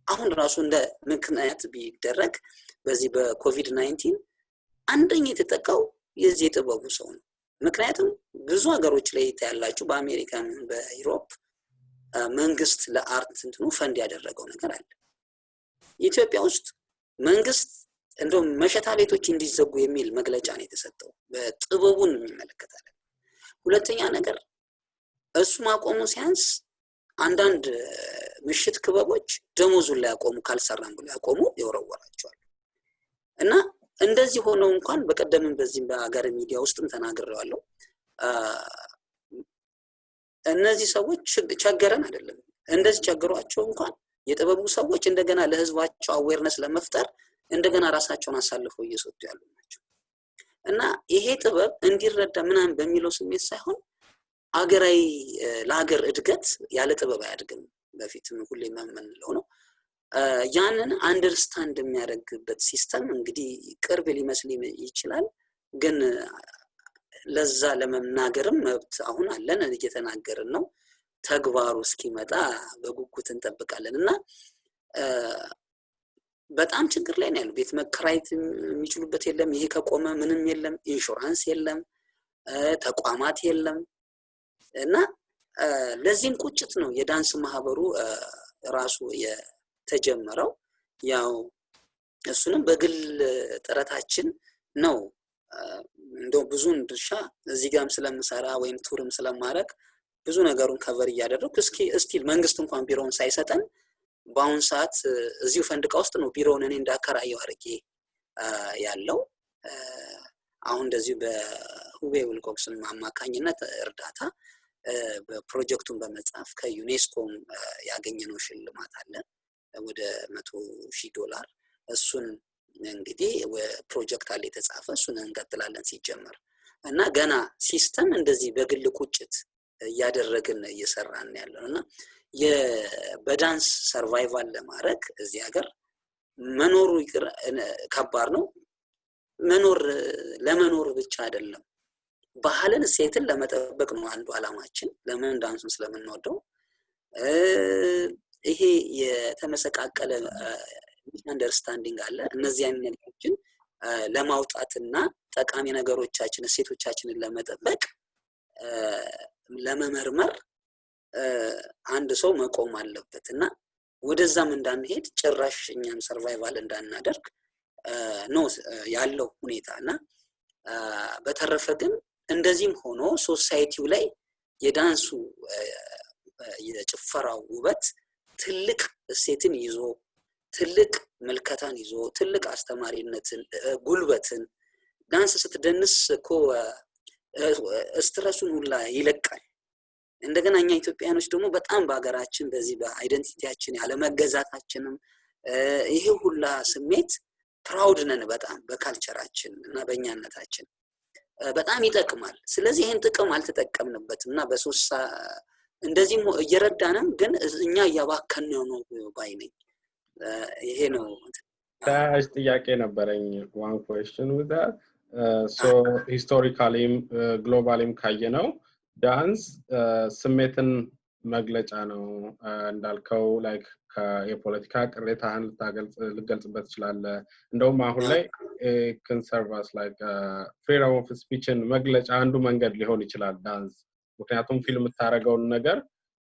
አሁን ራሱ እንደ ምክንያት ቢደረግ በዚህ በኮቪድ-19 አንደኛ የተጠቃው የዚህ ጥበቡ ሰው ነው። ምክንያቱም ብዙ ሀገሮች ላይ ያላችሁ በአሜሪካም በዩሮፕ መንግስት ለአርት እንትኑ ፈንድ ያደረገው ነገር አለ። ኢትዮጵያ ውስጥ መንግስት እንደው መሸታ ቤቶች እንዲዘጉ የሚል መግለጫ ነው የተሰጠው። በጥበቡን የሚመለከታል። ሁለተኛ ነገር እሱ ማቆሙ ሲያንስ አንዳንድ ምሽት ክበቦች ደሞዙን ላይ ያቆሙ ካልሰራን ብለው ያቆሙ ይወረወራቸዋል እና እንደዚህ ሆኖ እንኳን በቀደምም በዚህም በአገር ሚዲያ ውስጥም ተናግሬዋለሁ እነዚህ ሰዎች ቸገረን አይደለም እንደዚህ ቸግሯቸው እንኳን የጥበቡ ሰዎች እንደገና ለህዝባቸው አዌርነስ ለመፍጠር እንደገና ራሳቸውን አሳልፈው እየሰጡ ያሉ ናቸው እና ይሄ ጥበብ እንዲረዳ ምናምን በሚለው ስሜት ሳይሆን አገራዊ ለሀገር እድገት ያለ ጥበብ አያድግም በፊትም ሁሌ የምንለው ነው ያንን አንደርስታንድ የሚያደርግበት ሲስተም እንግዲህ ቅርብ ሊመስል ይችላል ግን ለዛ ለመናገርም መብት አሁን አለን እየተናገርን ነው ተግባሩ እስኪመጣ በጉጉት እንጠብቃለን እና በጣም ችግር ላይ ነው ያለው ቤት መከራየት የሚችሉበት የለም ይሄ ከቆመ ምንም የለም ኢንሹራንስ የለም ተቋማት የለም እና ለዚህም ቁጭት ነው የዳንስ ማህበሩ ራሱ የተጀመረው ያው እሱንም በግል ጥረታችን ነው እንደው ብዙን ድርሻ እዚህ ጋርም ስለምሰራ ወይም ቱርም ስለማረክ ብዙ ነገሩን ከቨር እያደረኩ እስቲል መንግስት እንኳን ቢሮውን ሳይሰጠን በአሁን ሰዓት እዚሁ ፈንድቃ ውስጥ ነው ቢሮውን እኔ እንዳከራየው አርጌ ያለው አሁን እንደዚሁ በሁቤ ውልቆክስን አማካኝነት እርዳታ በፕሮጀክቱን በመጻፍ ከዩኔስኮም ያገኘነው ሽልማት አለ ወደ $100,000 እሱን እንግዲህ ፕሮጀክት አለ የተጻፈ እሱን እንቀጥላለን ሲጀመር እና ገና ሲስተም እንደዚህ በግል ቁጭት ያደረግን እየሰራን ያለውና በዳንስ ሰርቫይቫል ለማድረግ እዚህ ሀገር መኖሩ ከባድ ነው ለመኖር ብቻ አይደለም ባህልን እሴትን ለመጠበቅ ነው አንዱ አላማችን ለምን ዳንሱን ስለምንወደው ይሄ የተመሰቃቀለ አንደርስታንዲንግ አለ እነዚህ አይነት ነገሮችን ለማውጣትና ጠቃሚ ነገሮቻችን እሴቶቻችንን ለመጠበቅ ለመመርመር አንድ ሰው መቆም አለበትና ወደዛም እንዳንሄድ ጭራሽ እኛም ሰርቫይቫል እንዳናደርግ ነው ያለው ሁኔታና በተረፈ ግን እንደዚህም ሆኖ ሶሳይቲው ላይ የዳንሱ የጭፈራው ውበት ትልቅ እሴትን ይዞ ትልቅ መልከታን ይዞ ትልቅ አስተማሪነትን ጉልበትን ዳንስ ስትደንስ እኮ ስትረሱን ሁላ ይለቃል እንደገና እኛ ኢትዮጵያኖች ደግሞ በጣም በአገራችን በዚህ በአይደንቲቲያችን ያለ መገዛታችንም ይሄ ሁላ ስሜት ፕራውድ ነን በጣም በካልቸራችን እና በእኛነታችን በጣም ይጠቅማል ስለዚህ ይሄን ጥቅም አልተጠቀምንበትም እና በሶሳ እንደዚህም እየረዳንም ግን እኛ ያባከነው ነው ባይነኝ ይሄ ነው ታሽ ጥያቄ ነበረኝ one question with that so historically globally ካየነው ዳንስ ስሜትን መግለጫ ነው እንዳልከው like የፖለቲካ ቅሬታህን ልገልጽበት ይችላል እንደውም አሁን ላይ can serve as like freedom of speech መግለጫ አንዱ መንገድ ሊሆን ይችላል ዳንስ ምክንያቱም ፊልም ታረጋውን ነገር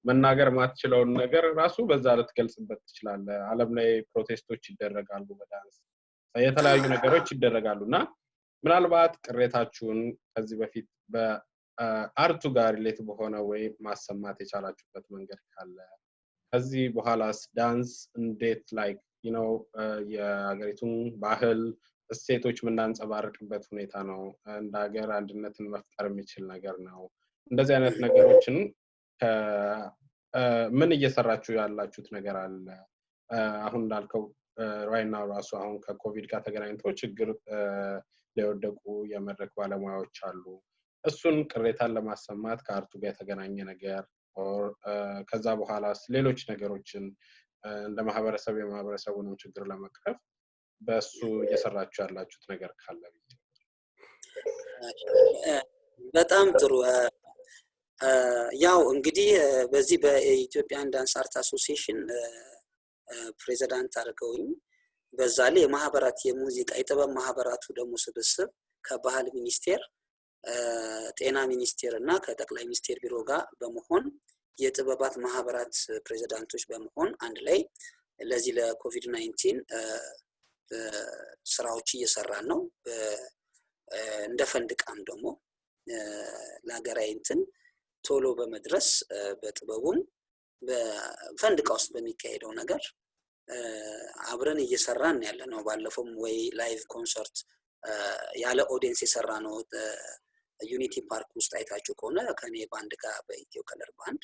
መናገር ማትችለውን ነገር ራሱ በዛ ልትገልጽበት ትችላለህ ዓለም ላይ ፕሮቴስቶች ይደረጋሉ በዳንስ የተለያዩ ነገሮች ይደረጋሉና ምናልባት ቅሬታችሁን ከዚህ በፊት በአርቱ ጋር ሪሌት በሆነ ወይ ማሰማት የቻላችሁበት መንገድ ካለ ከዚህ በኋላስ ዳንስ እንዴት like you know የሀገሪቱን ባህል እሴቶች ምናንጸባርቅበት ሁኔታ ነው እንደ ሀገር አንድነትን መፍጠር የሚችል ነገር ነው እንደዚህ አይነት ነገሮችን ምን እየሰራችሁ ያላችሁት ነገር አለ አሁን እንዳልከው right now ራሱ አሁን ከኮቪድ ጋር ተገናኝቶ ችግር ለወደቁ የመድረክ ባለሙያዎች አሉ እሱን ቅሬታን ለማሰማት ከአርቱ ጋር የተገናኘ ነገር or ከዛ በኋላስ ሌሎች ነገሮችን እንደ ማህበረሰብ የማህበረሰቡንም ችግር ለመቅረፍ በሱ እየሰራችሁ ያላችሁት ነገር ካለ በጣም ጥሩ ያው እንግዲህ በዚህ በኢትዮጵያን ዳንስ አርት አሶሲዬሽን ፕሬዝዳንት አድርገውኝ በዛ ላይ የማህበራት የሙዚቃ የጥበብ ማህበራቱ ደግሞ ስብስብ ከባህል ሚኒስቴር ጤና ሚኒስቴር እና ከጠቅላይ ሚኒስቴር ቢሮ ጋር በመሆን የጥበባት ማህበራት ፕሬዝዳንቶች በመሆን አንድ ላይ ለዚህ ለኮቪድ 19 ስራዎች እየሰራን ነው እንደ ፈንድቃም ደግሞ ለሀገራዊ እንትን ቶሎ በመድረስ በጥበቡም በፈንድቃ ውስጥ በሚካሄደው ነገር አብረን እየሰራን ያለነው ባለፈውም ወይ ላይቭ ኮንሰርት ያለ ኦዲየንስ የሰራ ነው ዩኒቲ ፓርክ ውስጥ አይታችሁ ከሆነ ከኔ ባንድ ጋር በኢትዮ ከለር ባንድ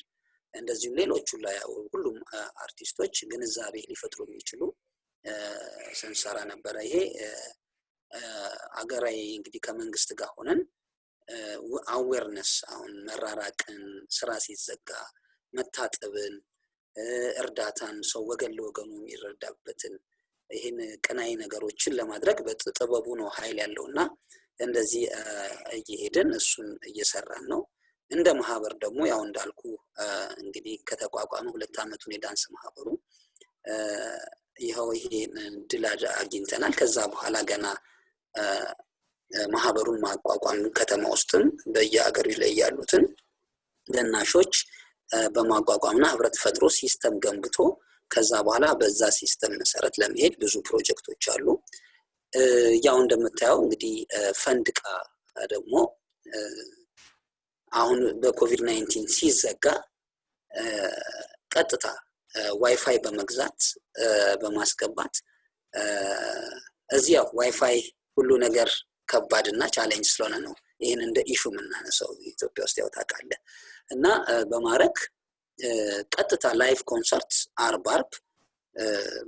እንደዚሁ ሌሎቹ ላይ ሁሉም አርቲስቶች ግንዛቤ ሊፈጥሩ የሚችሉ ሰንሰራ ነበር ይሄ አገራዊ እንግዲህ ከመንግስት ጋር ሆነን አዌርነስ አሁን መራራቅን ስራ ሲዘጋ መታጠብን እርዳታን ሰው ወገን ለወገኑ የሚረዳበትን ይሄን ቀናይ ነገሮችን ለማድረግ በጥበቡ ነው ኃይል ያለውና እንደዚህ እየሄድን እሱን እየሰራን ነው እንደ ማህበር ደግሞ ያው እንዳልኩ እንግዲህ ከተቋቋመ 2 አመቱን የዳንስ ማህበሩ ይሄው ይሄን ድላጅ አግኝተናል ከዛ በኋላ ገና ማህበሩን ማቋቋም ከተማ ውስጥም በየሀገሩ ላይ ያሉትን ደናሾች በማቋቋምና ህብረት ፈጥሮ ሲስተም ገንብቶ ከዛ በኋላ በዛ ሲስተም መሰረት ለመሄድ ብዙ ፕሮጀክቶች አሉ ያው እንደምታየው እንግዲህ ፈንድቃ ደግሞ አሁን በኮቪድ-19 ሲዘጋ ቀጥታ ዋይፋይ በመግዛት በማስገባት እዚያው ዋይፋይ ሁሉ ነገር ከባድና ቻሌንጅ ስለሆነ ነው ይሄን እንደ ኢሹ ምናነሳው ኢትዮጵያ ውስጥ ያው ታውቃለህ እና በማረክ ቀጥታ ላይቭ ኮንሰርት አርብ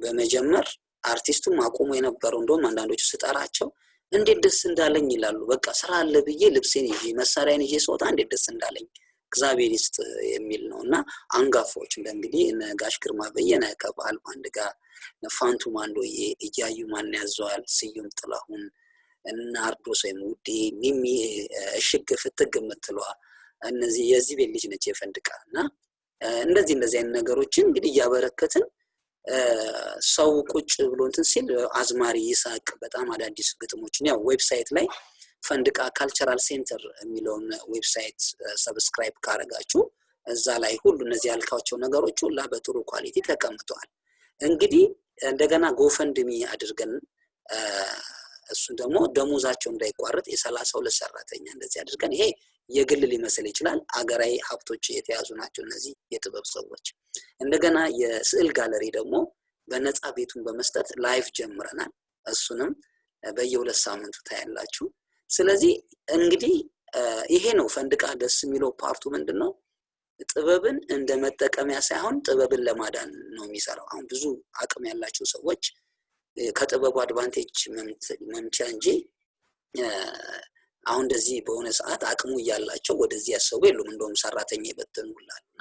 በመጀመር አርቲስቱ ማቆሙ የነበረው እንደውም አንዳንዶቹ ስጣራቸው እንዴት ደስ እንዳለኝ ይላሉ በቃ ስራ አለ ብዬ ልብሴን ይዤ መሳሪያን ይዤ ስወጣ እንዴት ደስ እንዳለኝ እግዚአብሔር ይስጥ የሚል ነውና አንጋፎች እንግዲህ እነ ጋሽ ግርማ በየነ ከባህል ባንድ ጋር ነፋንቱ ማንዶዬ እያዩ ማን ያዘዋል ስዩም ጥላሁን እና አርዶስ ወይሙዲ ሚሚ እሽግ ፍትግ የምትለዋ እነዚህ የዚህ ቤት ልጅ ነች የፈንድቃና እንደዚህ አይነት ነገሮችን እንግዲህ ያበረከትን ሰው ቁጭ ብሎ እንትን ሲል አዝማሪ ይሳቅ በጣም አዳዲስ ግጥሞችን ያው ዌብሳይት ላይ ፈንድቃ ካልቸራል ሴንተር የሚለውን ዌብሳይት ሰብስክራይብ ካረጋችሁ እዛ ላይ ሁሉ እነዚህ ያልካቸው ነገሮች ሁሉ በጥሩ ኳሊቲ ተቀምጠዋል እንግዲህ እንደገና ጎፈንድሚ አድርገን እሱ ደግሞ ደሞዛቸው እንዳይቋረጥ የ32 ሰራተኛ እንደዚህ አድርገን ይሄ የግል ሊመስል ይችላል አገራዊ ሀብቶች የተያዙ ናቸው እነዚህ የጥበብ ሰዎች እንደገና የስዕል ጋለሪ ደግሞ በነፃ ቤቱን በመስጠት ላይቭ ጀምረናል እሱንም በየ2 ሳምንቱ ታያላችሁ ስለዚህ እንግዲህ ይሄ ነው ፈንድቃ ደስ የሚለው ፓርቱ ምንድነው ጥበብን እንደ መጠቀሚያ ሳይሆን ጥበብን ለማዳን ነው የሚሰራው አሁን ብዙ አቅም ያላቸው ሰዎች ከጥበቡ አድቫንቴጅ መምቻ እንጂ አሁን እንደዚህ በሆነ ሰዓት አቅሙ ያላቸው ወደዚህ ያሰቡ የሉም እንደውም ሰራተኛ ይበተኑላልና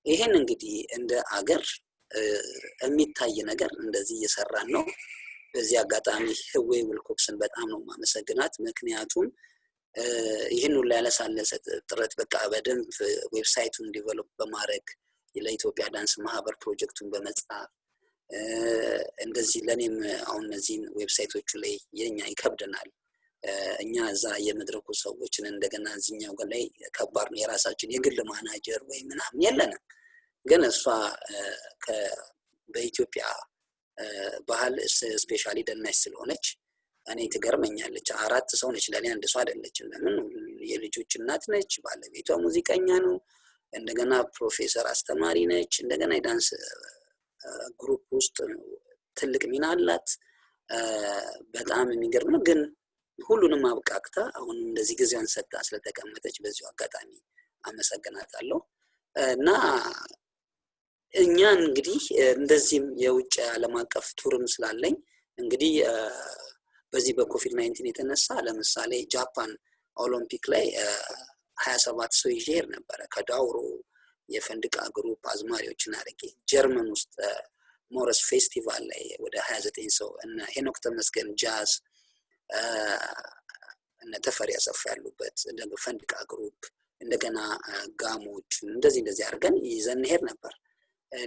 ይሄን እንግዲህ እንደ አገር የሚታይ ነገር እንደዚህ እየሰራን ነው በዚህ አጋጣሚ ህዌ ውልኮክስን በጣም ነው ማመሰግናት ምክንያቱም ይሄን ሁሉ ያለሳለሰ ጥረት በቃ በደንብ ዌብሳይቱን ዲቨሎፕ በማድረግ ለኢትዮጵያ ዳንስ ማህበር ፕሮጀክቱን በመጻፍ እንደዚህ ለኔም አሁን እነዚህ ዌብሳይቶቹ ላይ የኛ ይከብደናል እኛ እዛ የመድረኩ ሰዎችን እንደገና እዚህኛው ላይ ከባድ ነው የራሳችን የግል ማናጀር ወይ ምናምን የለንም ግን እሷ በኢትዮጵያ ባህል ስፔሻሊ ደናሽ ስለሆነች እኔ ትገርመኛለች 4 ሰው ነች ለኔ አንድ ሰው አይደለችም ለምን የልጆች እናት ነች ባለቤቷ ሙዚቀኛ ነው እንደገና ፕሮፌሰር አስተማሪ ነች እንደገና የዳንስ ግሩፕ ውስጥ ትልቅ ሚና አላት በጣም የሚገርም ነው ግን ሁሉንም አብቃቅታ አሁን እንደዚህ ጊዜውን ሰጣ ስለተቀመጠች በዚሁ አጋጣሚ አመሰግናታለሁ እና እኛ እንግዲህ እንደዚህም የውጭ ዓለም አቀፍ ቱርም ስላለኝ እንግዲህ በዚህ በኮቪድ-19 የተነሳ ለምሳሌ ጃፓን ኦሎምፒክ ላይ 27 ሰው ይሄር ነበር ከዳውሮ የፈንድቃ ግሩፕ አዝማሪዎችን አርጌ ጀርመን ውስጥ ሞረስ ፌስቲቫል ላይ ወደ 29 ሰው እና ሄኖክ ተመስገን ጃዝ እና ተፈሪ ያሰፋ ያሉበት እንደገና ፈንድቃ ግሩፕ እንደገና ጋሞች እንደዚህ አርገን ይዘን ሄር ነበር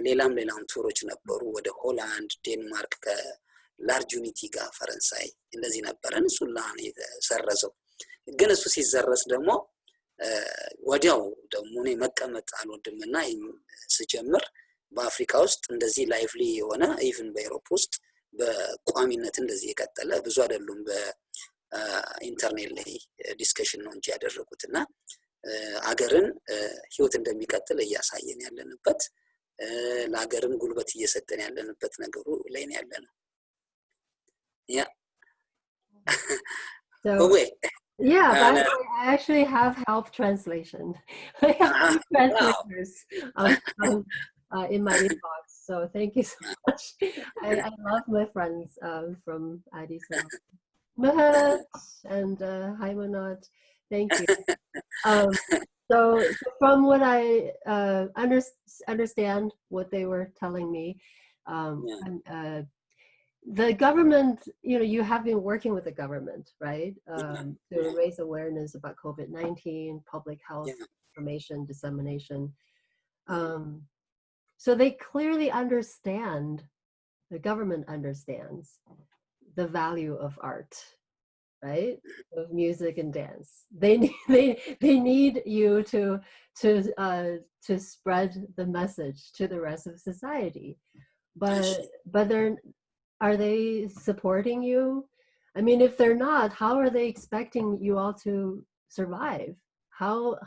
ሌላም ቱሮች ነበሩ ወደ ሆላንድ ዴንማርክ ከላርጅ ዩኒቲ ጋር ፈረንሳይ እንደዚህ ነበረን እሱላ ነው የተሰረዘው ግን እሱ ሲዘረስ ደግሞ ወዲያው ደግሞ እኔ መቀመጥ አልወድምና ስጀምር በአፍሪካ ውስጥ እንደዚህ ላይቭሊ የሆነ ኢቭን በዩሮፕ ውስጥ በቋሚነት እንደዚህ የቀጠለ ብዙ አይደሉም በኢንተርኔት ላይ ዲስከሽን ነው እንጂ ያደረጉትና አገርን ህይወት እንደሚቀጥል እያሳየን ያለንበት ለአገርም ጉልበት እየሰጠን ያለንበት ነገሩ ላይ ነው ያለነው ያ So Away. yeah, And, but I actually have help translation. I have two wow. translators in my inbox. So thank you so much. I love my friends from Addis Ababa. Mahat and Haimanot. Thank you. So from what I understand, what they were telling me, the government, you have been working with the government, right? To raise awareness about COVID-19, public health information dissemination. So they clearly understand, the government understands the value of art, right? Of music and dance. They need you to spread the message to the rest of society. But are they supporting you? I mean, if they're not, how are they expecting you all to survive? How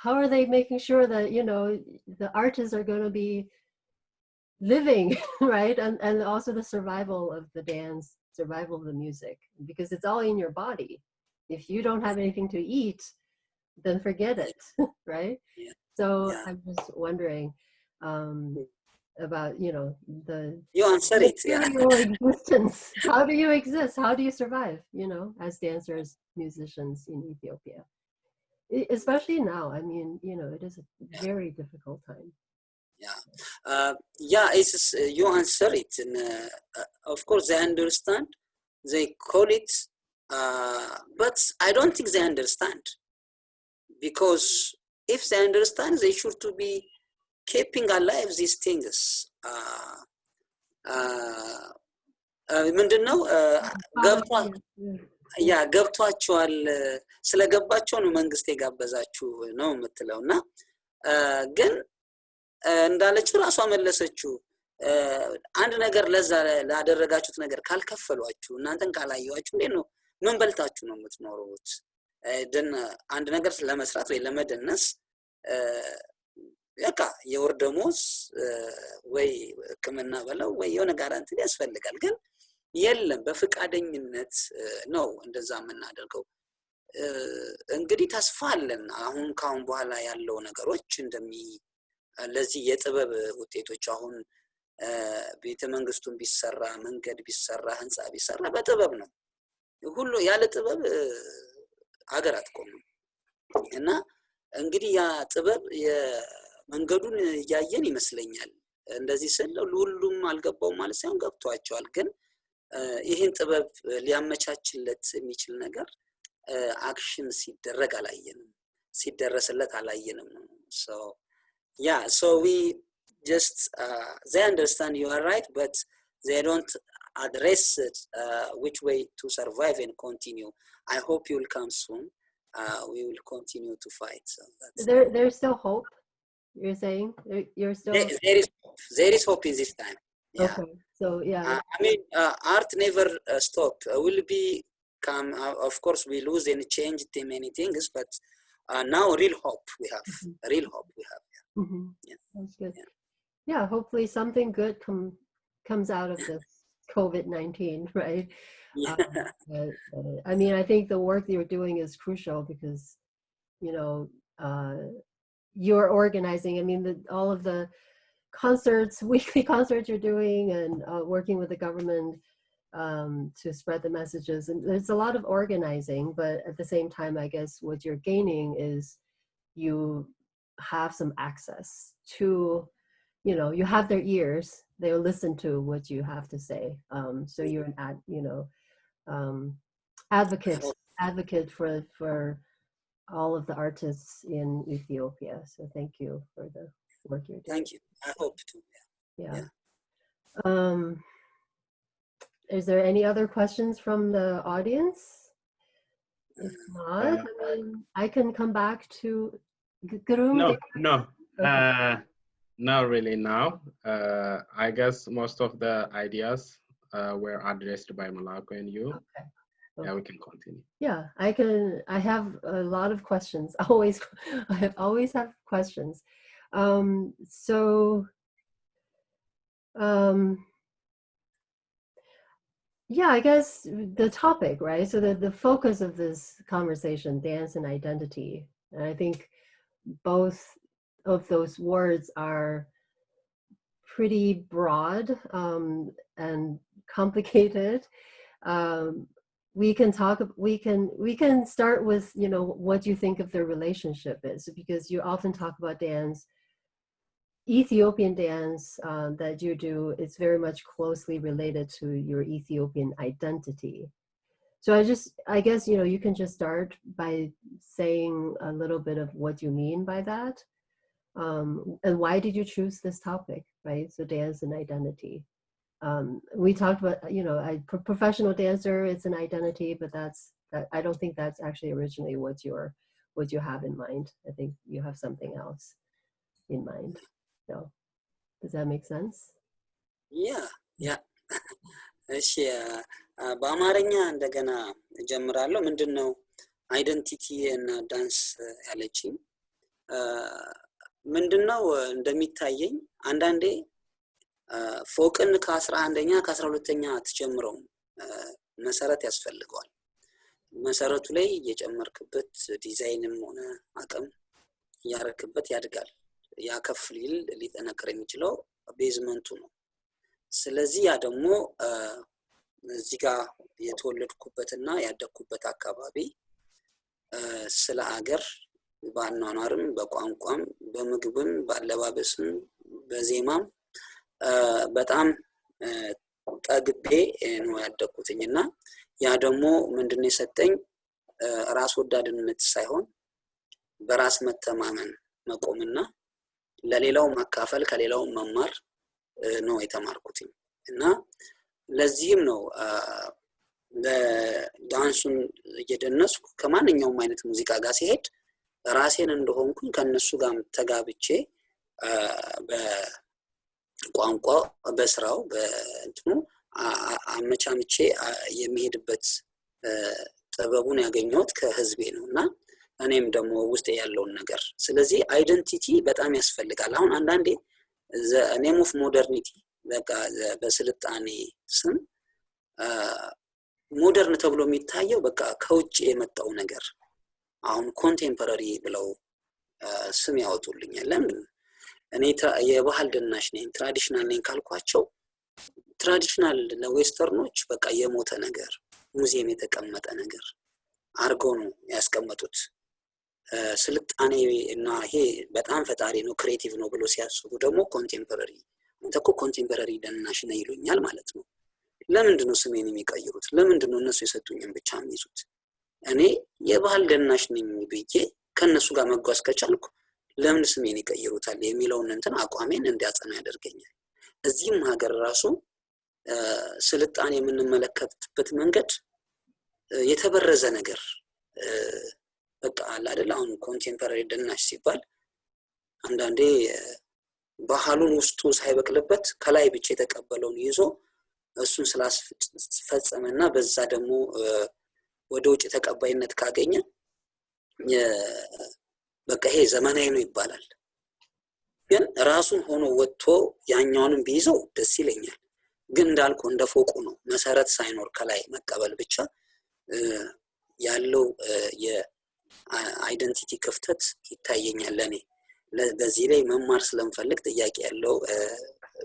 are they making sure that the artists are going to be living, right? And also the survival of the dance, survival of the music, because it's all in your body. If you don't have anything to eat, then forget it, right? So I'm just wondering about the you answer it. material existence. How do you exist? How do you survive? As dancers, musicians in Ethiopia, especially now. I mean, it is a very difficult time. It's, you answer it. And, of course, they understand. They call it, but I don't think they understand. Because if they understand, they should to be keeping alive these things. ምንድነው ገብቷቸዋል ስለገባቸው ነው መንግስት የጋበዛችሁ ነው የምትለው እና ግን እንዳለችው ራሷ መለሰችው አንድ ነገር ለዛ ላደረጋችሁት ነገር ካልከፈሏችሁ እናንተን ካላየዋችሁ እንዴ ነው ምን በልታችሁ ነው የምትኖሩት አንድ ነገር ለመስራት ወይ ለመደነስ በቃ የወር ደሞዝ ወይ ሕክምና በለው ወይ የሆነ ጋራንቲ ያስፈልጋል ግን የለም በፍቃደኝነት ነው እንደዛ የምናደርገው እንግዲህ ተስፋ አለን አሁን ካሁን በኋላ ያለው ነገሮች ለዚህ የጥበብ ውጤቶች አሁን ቤተ መንግስቱን ቢሰራ መንገድ ቢሰራ ህንጻ ቢሰራ በጥበብ ነው ሁሉ ያለ ጥበብ አገር አትቆምም እና እንግዲህ ያ ጥበብ የመንገዱን ያየን ይመስለኛል እንደዚህ ስለ ሁሉም አልገባው ማለት ሳይሆን ገብቷቸዋል ግን ይሄን ጥበብ ሊያመቻችለት የሚችል ነገር አክሽን ሲደረግ አላየንም ሲደረስለት አላየንም ነው so we just they understand you are right but they don't address it which way to survive and continue I hope you will come soon we will continue to fight so there's still hope you're saying you're still there is hope in this time okay so I mean art never stop will be come of course we lose and change many things but now real hope we have real hope we have that's good yeah hopefully something good comes out of this COVID-19 right I mean I think the work that you're doing is crucial because you're organizing I mean all of the concerts weekly concerts you're doing and working with the government to spread the messages and there's a lot of organizing but at the same time I guess what you're gaining is you have some access to you have their ears they'll listen to what you have to say so you're an advocate for all of the artists in Ethiopia so thank you for the work you're doing thank you I hope to yeah. Is there any other questions from the audience? If not, I can come back to Guru. No. Okay. Not really now. I guess most of the ideas were addressed by Melaku and you. Okay. Yeah, we can continue. Yeah, I have a lot of questions. I always have questions. Yeah, I guess the topic, right? So the focus of this conversation, dance and identity. And I think both of those words are pretty broad and complicated. We can start with, you know, what you think of their relationship is, because you often talk about dance. Ethiopian dance that you do, it's very much closely related to your Ethiopian identity. So I guess, you know, you can just start by saying a little bit of what you mean by that. And why did you choose this topic, right? So dance and identity. We talked about, you know, professional dancer, it's an identity, but I don't think that's actually originally what you have in mind. I think you have something else in mind. So, does that make sense? Yeah. እሺ በአማርኛ እንደገና ጀምራለሁ። ምንድነው አይደንቲቲ እና ዳንስ ያለችኝ? ምንድነው እንደሚታየኝ አንዳንዴ ፎቅን ከ11ኛ ከ12ኛ አትጀምረው፣ መሰረት ያስፈልገዋል። መሰረቱ ላይ እየጨመርክበት ዲዛይንም ሆነ አቅም ያረክበት ያድጋል። ያከፍ ሊጠነክር የሚችለው ቤዝመንቱ ነው። ስለዚህ ያ ደግሞ እዚህ ጋር የተወለድኩበትና ያደግኩበት አካባቢ ስለ ሀገር በአኗኗርም በቋንቋም በምግብም በአለባበስም በዜማም በጣም ጠግቤ ነው ያደግኩትኝና ያ ደግሞ ምንድነው የሰጠኝ ራስ ወዳድነት ሳይሆን በራስ መተማመን መቆምና ለሌላው ማካፈል ከሌላው መማር ነው የተማርኩትኝ። እና ለዚህም ነው ለዳንሱን እየደነስኩ ከማንኛውም አይነት ሙዚቃ ጋር ሲሄድ ራሴን እንደሆንኩኝ ከነሱ ጋር ተጋብቼ በቋንቋ በስራው በእንትኑ አመቻምቼ የሚሄድበት ጥበቡን ያገኘሁት ከህዝቤ ነውና እኔም ደግሞ ውስጥ ያለውን ነገር ስለዚህ አይደንቲቲ በጣም ያስፈልጋል። አሁን አንዳንዴ the name of modernity በቃ በስልጣኔ ስም ሞደርን ተብሎ የሚታየው በቃ ከውጭ የመጣው ነገር አሁን ኮንቴምፖራሪ ብለው ስም ያወጡልኛል። ለምን እኔ የባህል ደናሽ ነኝ ትራዲሽናል ነኝ ካልኳቸው ትራዲሽናል ለዌስተርኖች በቃ የሞተ ነገር ሙዚየም የተቀመጠ ነገር አርገው ነው ያስቀመጡት። ስልጣኔ እና ይሄ በጣም ፈጣሪ ነው ክሬቲቭ ነው ብሎ ሲያስቡ ደግሞ ኮንቴምፖራሪ እንተኮ ኮንቴምፖራሪ ደናሽ ነው ይሉኛል ማለት ነው። ለምንድን ነው ስሜን የሚቀይሩት? ለምንድን ነው እነሱ የሰጡኝን ብቻ የሚይዙት? እኔ የባህል ደናሽ ነኝ ብዬ ከነሱ ጋር መጓዝ ከቻልኩ ለምን ስሜን ይቀይሩታል የሚለውን እንትን አቋሜን እንዲያጸና ያደርገኛል። እዚህም ሀገር ራሱ ስልጣኔ የምንመለከትበት መንገድ የተበረዘ ነገር በቃ አይደል? አሁን ኮንቴምፖራሪ ደናሽ ሲባል አንዳንዴ ባህሉን ውስጡ ሳይበቅልበት ከላይ ብቻ የተቀበለውን ይዞ እሱን ስላስፈጸመና በዛ ደግሞ ወደ ውጭ ተቀባይነት ካገኘ በቃ ይሄ ዘመናዊ ነው ይባላል። ግን ራሱን ሆኖ ወጥቶ ያኛውንም ቢይዘው ደስ ይለኛል። ግን እንዳልኩ እንደፎቁ ነው መሰረት ሳይኖር ከላይ መቀበል ብቻ ያለው የአይደንቲቲ ክፍተት ይታየኛል ለኔ። በዚህ ላይ መማር ስለምፈልግ ጥያቄ ያለው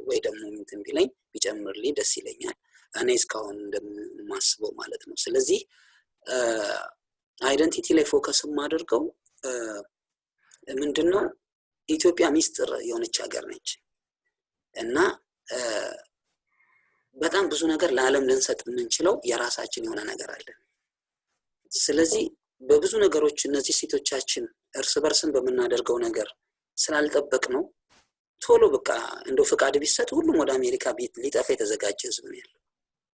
ወይ ደግሞ እንትን ቢለኝ ቢጨምርልኝ ደስ ይለኛል። እኔ እስካሁን እንደማስበው ማለት ነው። ስለዚህ አይደንቲቲ ላይ ፎከስ ማድርገው ምንድነው ኢትዮጵያ ሚስጥር የሆነች ሀገር ነች እና በጣም ብዙ ነገር ለዓለም ልንሰጥ የምንችለው የራሳችን የሆነ ነገር አለ። ስለዚህ በብዙ ነገሮች እነዚህ ሴቶቻችን እርስ በርስን በመናደርገው ነገር ስላልጠበቅ ነው ቶሎ በቃ እንደው ፍቃድ ቢሰጥ ሁሉም ወደ አሜሪካ ሊጠፋ የተዘጋጀ ህዝብ ነው ያለው።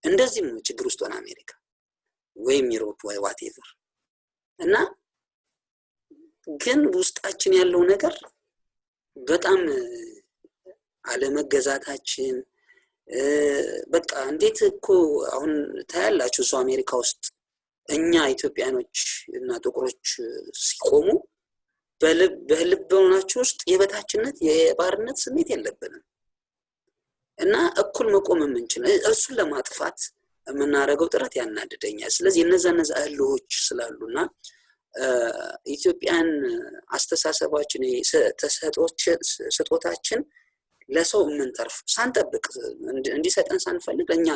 እንደዚህም ችግር ውስጥ ሆነ አሜሪካ ወይም ዩሮፕ ወይ ዋትኤቨር እና ግን ውስጣችን ያለው ነገር በጣም አለመገዛታችን በቃ እንዴት እኮ አሁን ታያላችሁ እሱ አሜሪካ ውስጥ እኛ ኢትዮጵያኖች እና ጥቁሮች ሲቆሙ በልቦናቸው ውስጥ የበታችነት የባርነት ስሜት የለብንም እና እኩል መቆም የምንችል እሱን ለማጥፋት የምናደርገው ጥረት ያናድደኛል። ስለዚህ እነዛ እህሎች ስላሉና ኢትዮጵያን አስተሳሰባችን ስጦታችን ለሰው የምንተርፍ ሳንጠብቅ እንዲሰጠን ሳንፈልግ እኛ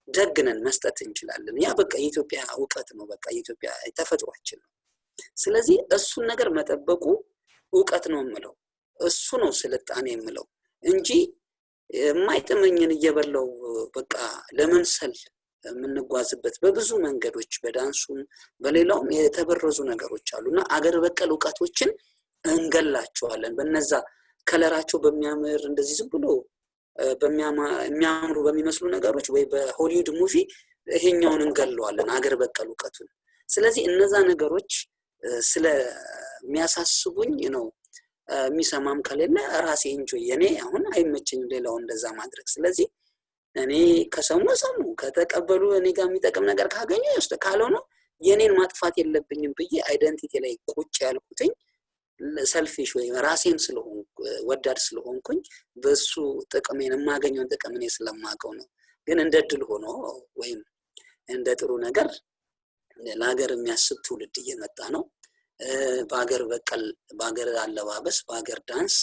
ደግነን መስጠት እንችላለን። ያ በቃ የኢትዮጵያ ዕውቀት ነው። በቃ የኢትዮጵያ ተፈጥሯችን ነው። ስለዚህ እሱን ነገር መጠበቁ ዕውቀት ነው የምለው፣ እሱ ነው ስልጣኔ የምለው እንጂ የማይጥመኝን እየበላው በቃ ለመምሰል የምንጓዝበት በብዙ መንገዶች በዳንሱም በሌላውም የተበረዙ ነገሮች አሉና አገር በቀል ዕውቀቶችን እንገላቸዋለን። በነዛ ከለራቸው በሚያምር እንደዚህ ዝም ብሎ የሚያምሩ በሚመስሉ ነገሮች ወይ በሆሊውድ ሙቪ ይሄኛውን እንገለዋለን አገር በቀል ዕውቀቱን። ስለዚህ እነዛ ነገሮች ስለሚያሳስቡኝ ነው የሚሰማም ከሌለ ራሴ እንጆይ የኔ አሁን አይመቸኝም ሌላው እንደዛ ማድረግ። ስለዚህ እኔ ከሰሙ ከተቀበሉ እኔ ጋር የሚጠቅም ነገር ካገኙ ይወስደ ካልሆነ የኔን ማጥፋት የለብኝም ብዬ አይደንቲቲ ላይ ቁጭ ያልኩትኝ ሰልፊሽ ወይ ራሴን ስለሆንኩ ወዳድ ስለሆንኩኝ በሱ ጥቅሜን የማገኘውን ጥቅም እኔ ስለማውቀው ነው። ግን እንደ ድል ሆኖ ወይም እንደ ጥሩ ነገር ለሀገር የሚያስብ ትውልድ እየመጣ ነው። በአገር በቀል በአገር አለባበስ፣ በአገር ዳንስ፣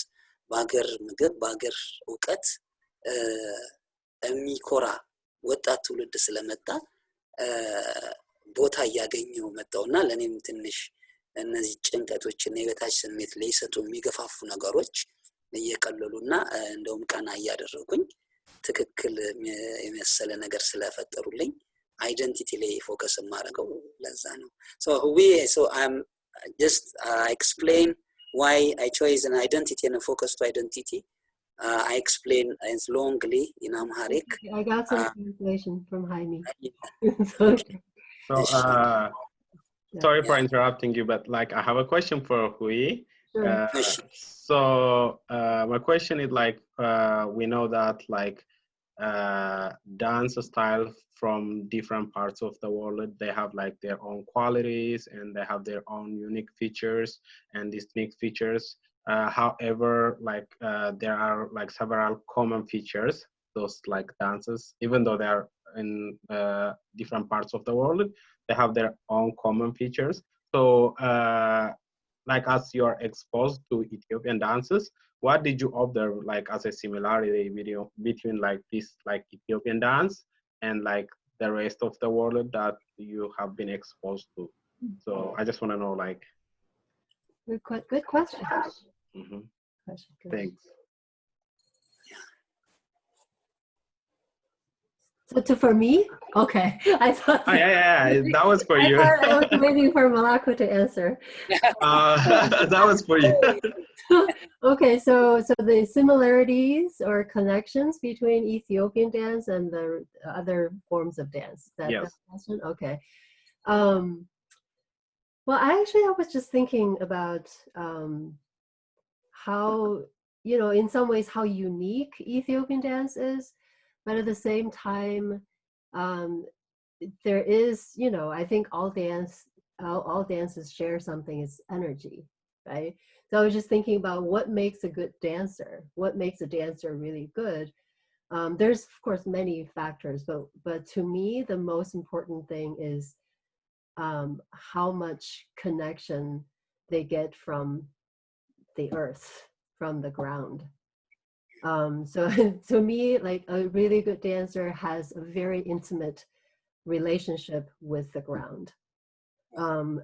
በአገር ምግብ፣ በአገር ዕውቀት የሚኮራ ወጣት ትውልድ ስለመጣ ቦታ እያገኘው መጣውና ለኔም ትንሽ እነዚህ ጭንቀቶችና የበታች ስሜት ሊሰጡ የሚገፋፉ ነገሮች እየቀለሉና እንደውም ቀና እያደረጉኝ ትክክል የመሰለ ነገር ስለፈጠሩልኝ አይደንቲቲ ላይ ፎከስ ማድረገው ለዛ ነው። So I'm just explain why I chose an identity and a focus to identity. I explain as longly in Amharic. I got some translation from Jaime. So sorry for interrupting you, but like I have a question for Hui. Sure. So my question is like we know that like dance style from different parts of the world, they have like their own qualities and they have their own unique features and distinct features. However, like there are like several common features, those like dances, even though they are in different parts of the world, they have their own common features. So like as you are exposed to Ethiopian dances, what did you observe like as a similarity between like this like Ethiopian dance and like the rest of the world that you have been exposed to? So I just want to know like. Good question. Mm-hmm. Good. Thanks. So for me? Okay. I thought. Oh, yeah. That was for you. I was waiting for Melaku to answer. That was for you. Okay, so the similarities or connections between Ethiopian dance and the other forms of dance. Yes. That question? Okay. Well, I was just thinking about how, in some ways how unique Ethiopian dance is, but at the same time, there is, I think all dances share something, is energy, right? So I was just thinking about what makes a good dancer, what makes a dancer really good. There's of course many factors, but to me the most important thing is how much connection they get from the earth, from the ground. So to me, like a really good dancer has a very intimate relationship with the ground. And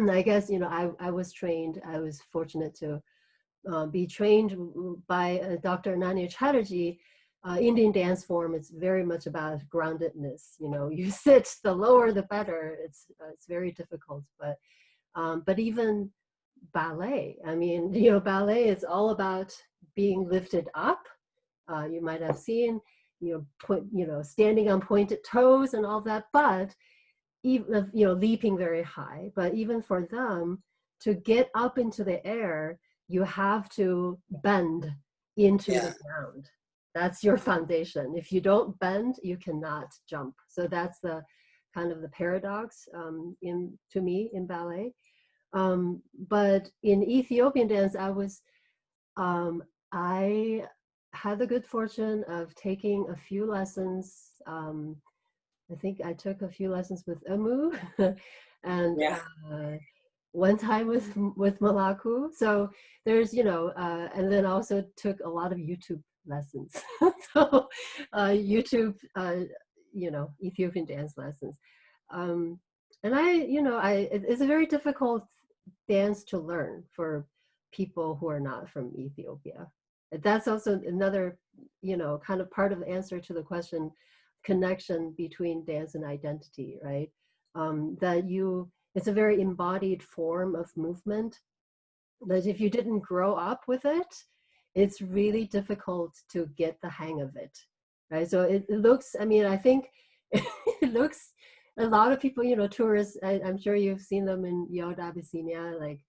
I guess I was fortunate to be trained by Dr. Ananya Chatterjee. Indian dance form is very much about groundedness. You sit, the lower the better. It's very difficult, but even ballet, ballet is all about being lifted up. You might have seen standing on pointed toes and all that, but even leaping very high. But even for them to get up into the air, you have to bend into the ground. That's your foundation. If you don't bend, you cannot jump. So that's the kind of the paradox to me in ballet. But in Ethiopian dance, had the good fortune of taking a few lessons. I think I took a few lessons with Amu and one time with Melaku. So there's, and then also took a lot of YouTube lessons. So YouTube, Ethiopian dance lessons. And it's a very difficult dance to learn for people who are not from Ethiopia. That's also another, kind of part of the answer to the question, connection between dance and identity, right? It's a very embodied form of movement that if you didn't grow up with it, it's really difficult to get the hang of it, right? So it looks, I think it looks, a lot of people, tourists, I'm sure you've seen them in Yod Abyssinia, like,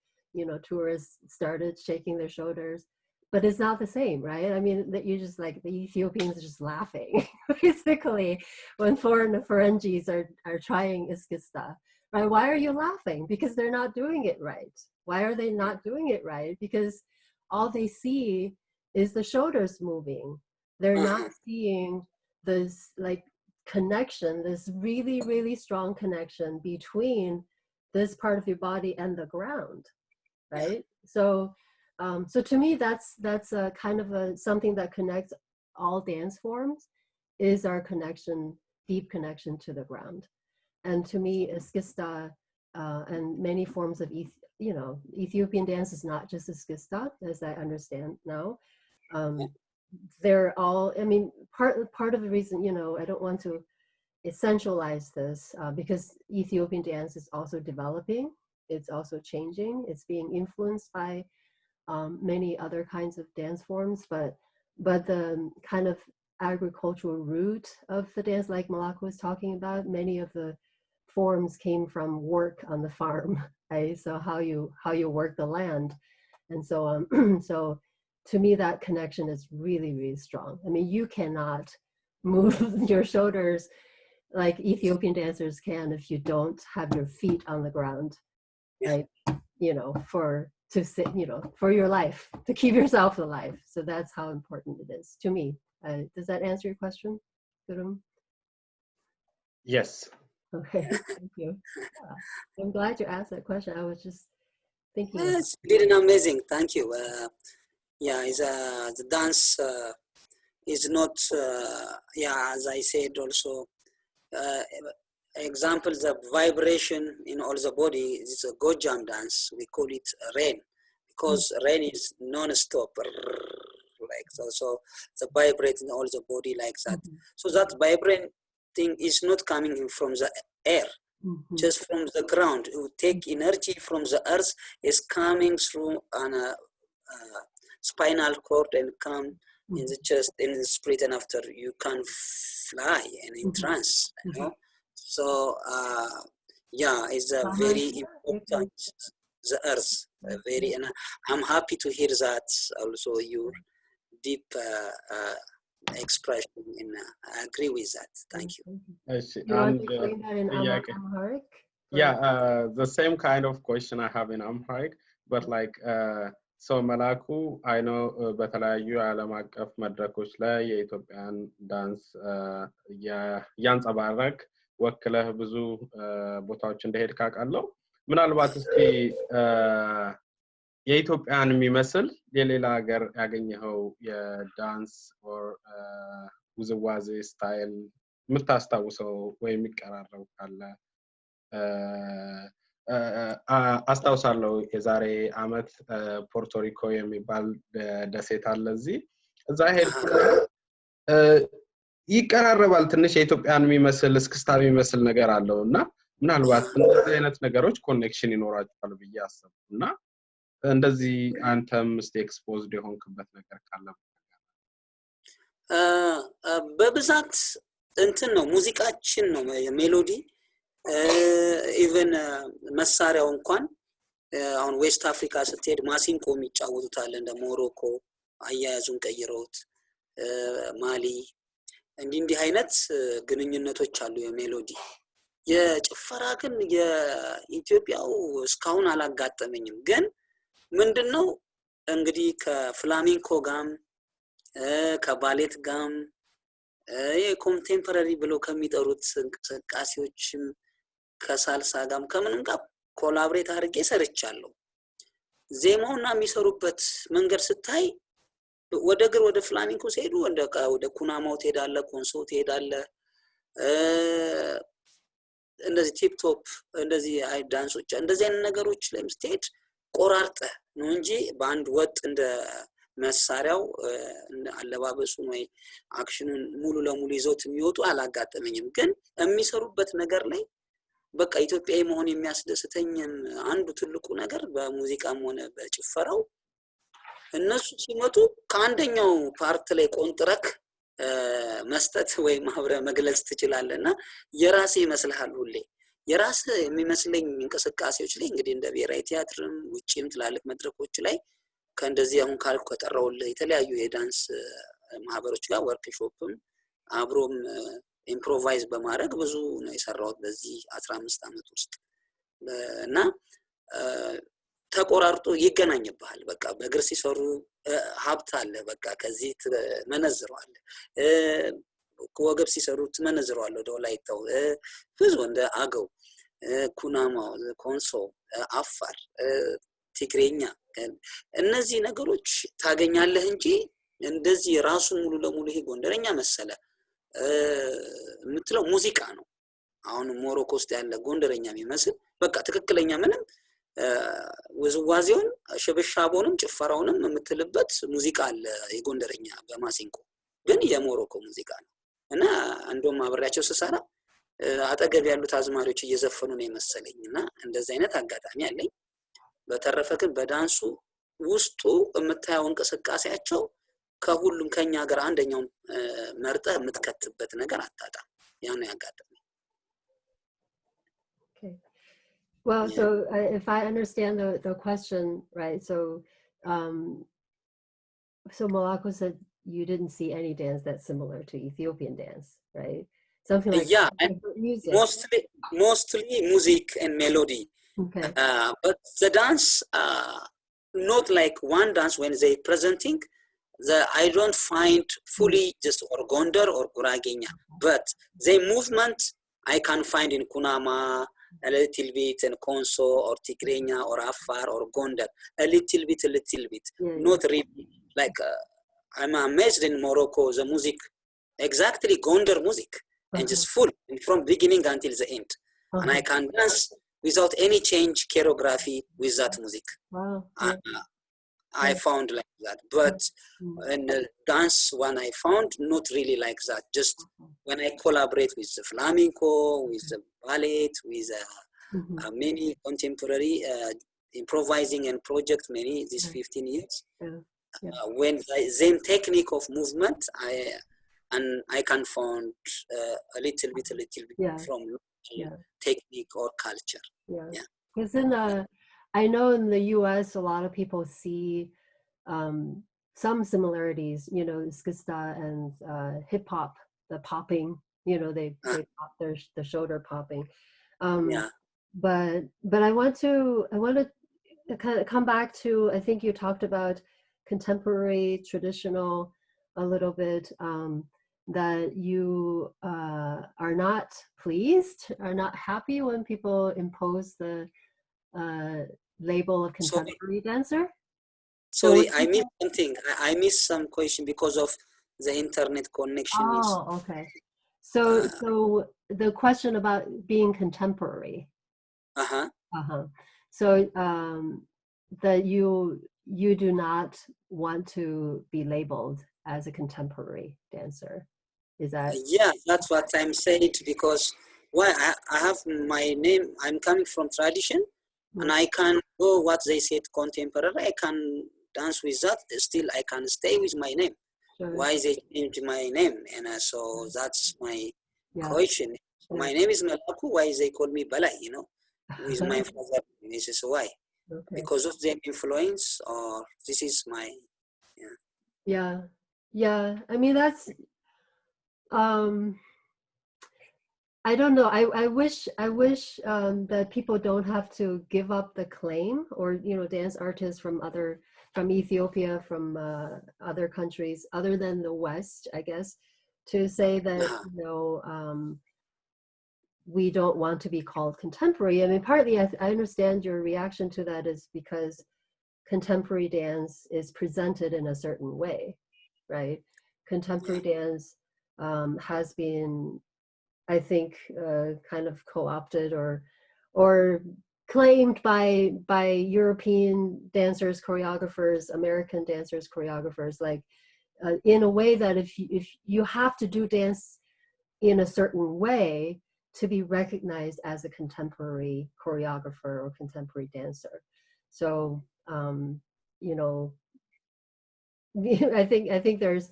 tourists started shaking their shoulders, but it's not the same, right? That you just like, the Ethiopians are just laughing, basically, when foreign Ferengis are trying Iskista, right? Why are you laughing? Because they're not doing it right. Why are they not doing it right? Because all they see is the shoulders moving. They're not seeing this like connection, this really, really strong connection between this part of your body and the ground, right? So to me, that's a kind of something that connects all dance forms, is our connection, deep connection to the ground. And to me, Iskista and many forms of Ethiopian dance is not just Iskista, as I understand now. They're all, part of the reason, I don't want to essentialize this because Ethiopian dance is also developing. It's also changing. It's being influenced by many other kinds of dance forms, but the kind of agricultural root of the dance, like Melaku was talking about, many of the forms came from work on the farm, right? So how you work the land, and so on. So to me, that connection is really, really strong. You cannot move your shoulders like Ethiopian dancers can if you don't have your feet on the ground, right? To sit, for your life, to keep yourself alive. So that's how important it is to me. Does that answer your question, Gurum? Yes. Okay, thank you. I'm glad you asked that question. I was just thinking. It's really amazing. Thank you. The dance is not, as I said also, example, the vibration in all the body is a Gojam dance. We call it rain, because rain is non-stop, like so the vibrating all the body like that. So that vibrating is not coming from the air, just from the ground. It will take energy from the earth, is coming through on a spinal cord and come in the chest, in the spirit, and after you can fly and in trance, So it's a very important, the earth, very, and I'm happy to hear that also your deep expression, and I agree with that. Thank you. You want to explain that in Amharic? Yeah, the same kind of question I have in Amharic, but like so Melaku, I know በተለያዩ የዓለም አቀፍ መድረኮች ላይ የኢትዮጵያን ዳንስ ያንጸባረቅ ወክለህ ብዙ ቦታዎች እንደሄድ ካቃለው ምናልባት እስኪ የኢትዮጵያን የሚመስል የሌላ ሀገር ያገኘኸው የዳንስ ኦር ውዝዋዜ ስታይል የምታስታውሰው ወይ የሚቀራረብ ካለ አስታውሳለሁ የዛሬ አመት ፖርቶሪኮ የሚባል ደሴት አለ እዚህ እዛ ሄድኩ ይቀራረባል ትንሽ የኢትዮጵያን የሚመስል እስክስታ የሚመስል ነገር አለውና ምናልባት እንደዚህ አይነት ነገሮች ኮኔክሽን ይኖራቸዋል ብዬ አሰብኩና እንደዚህ አንተም ኤክስፖዝድ የሆንክበት ነገር ካለ በብዛት እንትን ነው ሙዚቃችን ነው ሜሎዲ ኢቭን መሳሪያው እንኳን አሁን ዌስት አፍሪካ ስትሄድ ማሲንቆ የሚጫወቱታል እንደ ሞሮኮ አያያዙን ቀይረውት ማሊ እንዲህ አይነት ግንኙነቶች አሉ የሜሎዲ የጭፈራ ግን የኢትዮጵያው እስካሁን አላጋጠመኝም ግን ምንድነው እንግዲህ ከፍላሚንኮ ጋም ከባሌት ጋም የኮንቴምፖራሪ ብሎ ከሚጠሩት እንቅስቃሴዎችም ከሳልሳ ጋም ከምንም ጋር ኮላብሬት አድርጌ ሰርቻለሁ። ዜማውና የሚሰሩበት መንገድ ስታይ ወደ ግር ወደ ፍላሚንኮ ሲሄዱ ወደ ኩናማው ትሄዳለ፣ ኮንሶ ትሄዳለ፣ እንደዚህ ቲፕ ቶፕ እንደዚህ አይ ዳንሶች እንደዚህ አይነት ነገሮች ላይ ስትሄድ ቆራርጠ ነው እንጂ በአንድ ወጥ እንደ መሳሪያው አለባበሱን ወይ አክሽኑን ሙሉ ለሙሉ ይዘውት የሚወጡ አላጋጠመኝም። ግን የሚሰሩበት ነገር ላይ በቃ ኢትዮጵያዊ መሆን የሚያስደስተኝ አንዱ ትልቁ ነገር በሙዚቃም ሆነ በጭፈራው እነሱ ሲመጡ ከአንደኛው ፓርት ላይ ቆንጥረክ መስጠት ወይ ማብረ መግለጽ ትችላለና የራሴ ይመስልሃል። ሁሌ የራስ የሚመስለኝ እንቅስቃሴዎች ላይ እንግዲህ እንደ ብሔራዊ ቲያትርም ውጪም ትላልቅ መድረኮች ላይ ከእንደዚህ አሁን ካልኩ ከጠራውልህ የተለያዩ የዳንስ ማህበሮች ጋር ወርክሾፕም አብሮም ኢምፕሮቫይዝ በማድረግ ብዙ ነው የሰራሁት በዚህ 15 አመት ውስጥ እና ተቆራርጦ ይገናኝብሃል። በቃ በእግር ሲሰሩ ሀብት አለ፣ በቃ ከዚህ መነዝረዋል፣ ወገብ ሲሰሩ ትመነዝረዋል ወደ ወላይታው ብዙ እንደ አገው፣ ኩናማው፣ ኮንሶ፣ አፋር፣ ትግሬኛ እነዚህ ነገሮች ታገኛለህ እንጂ እንደዚህ ራሱ ሙሉ ለሙሉ ይሄ ጎንደረኛ መሰለ የምትለው ሙዚቃ ነው። አሁን ሞሮኮ ውስጥ ያለ ጎንደረኛ የሚመስል በቃ ትክክለኛ ምንም ውዝዋዜውን ሽብሻቦንም ጭፈራውንም የምትልበት ሙዚቃ አለ የጎንደረኛ በማሲንቆ ግን የሞሮኮ ሙዚቃ ነው። እና እንደውም አብሬያቸው ስሰራ አጠገብ ያሉት አዝማሪዎች እየዘፈኑ ነው የመሰለኝና እንደዚህ አይነት አጋጣሚ አለኝ። በተረፈ ግን በዳንሱ ውስጡ የምታየው እንቅስቃሴያቸው ከሁሉም ከኛ ሀገር አንደኛው መርጠህ የምትከትበት ነገር አታጣም። ያ ነው ያጋጠመኝ። Okay. Well, so if I understand the question right, so Melaku said you didn't see any dance that's similar to Ethiopian dance, right? Something like yeah, and music. mostly music and melody. Okay. But the dance, not like one dance when they presenting, I don't find fully just or Gondar or Guragenya, but the movement I can find in Kunama a little bit, and Konso or Tigrenya or Afar or Gondar a little bit, Yeah, not really like. I'm amazed in Morocco the music, exactly Gondar music, and just full from beginning until the end, and I can dance without any change choreography with that music. Wow. I found like that, but in the dance one I found not really like that. Just when I collaborate with the flamenco, with the ballet, with many contemporary improvising and project many these 15 years. When the same technique of movement, I can find a little bit from technique or culture. Yeah. Because I know in the U.S. a lot of people see some similarities, you know, skista and hip hop, the popping, you know, they pop the shoulder popping. But I want to kind of come back to, I think you talked about contemporary, traditional a little bit, that you are not pleased, are not happy when people impose the label of contemporary dancer? Sorry, I missed something. I missed some question because of the internet connection. Oh, okay. So the question about being contemporary. So that you do not want to be labeled as a contemporary dancer. Is that? Yeah, that's what I'm saying, because I have my name, I'm coming from tradition, and I can go what they said contemporary, I can dance with that, still I can stay with my name. Sure. Why they change my name? And so that's my question. My name is Melaku, why they call me Belay, you know, with my father. This is why. Okay. Because of their influence, or this is my yeah. I mean, that's I don't know. I wish that people don't have to give up the claim, or, you know, dance artists from other from Ethiopia, from other countries other than the West, I guess, to say that, you know, we don't want to be called contemporary. I mean, partly I understand your reaction to that is because contemporary dance is presented in a certain way, right? Contemporary dance has been, I think, kind of co-opted or claimed by European dancers, choreographers, American dancers, choreographers, like in a way that if you have to do dance in a certain way to be recognized as a contemporary choreographer or contemporary dancer. So, you know, I think there's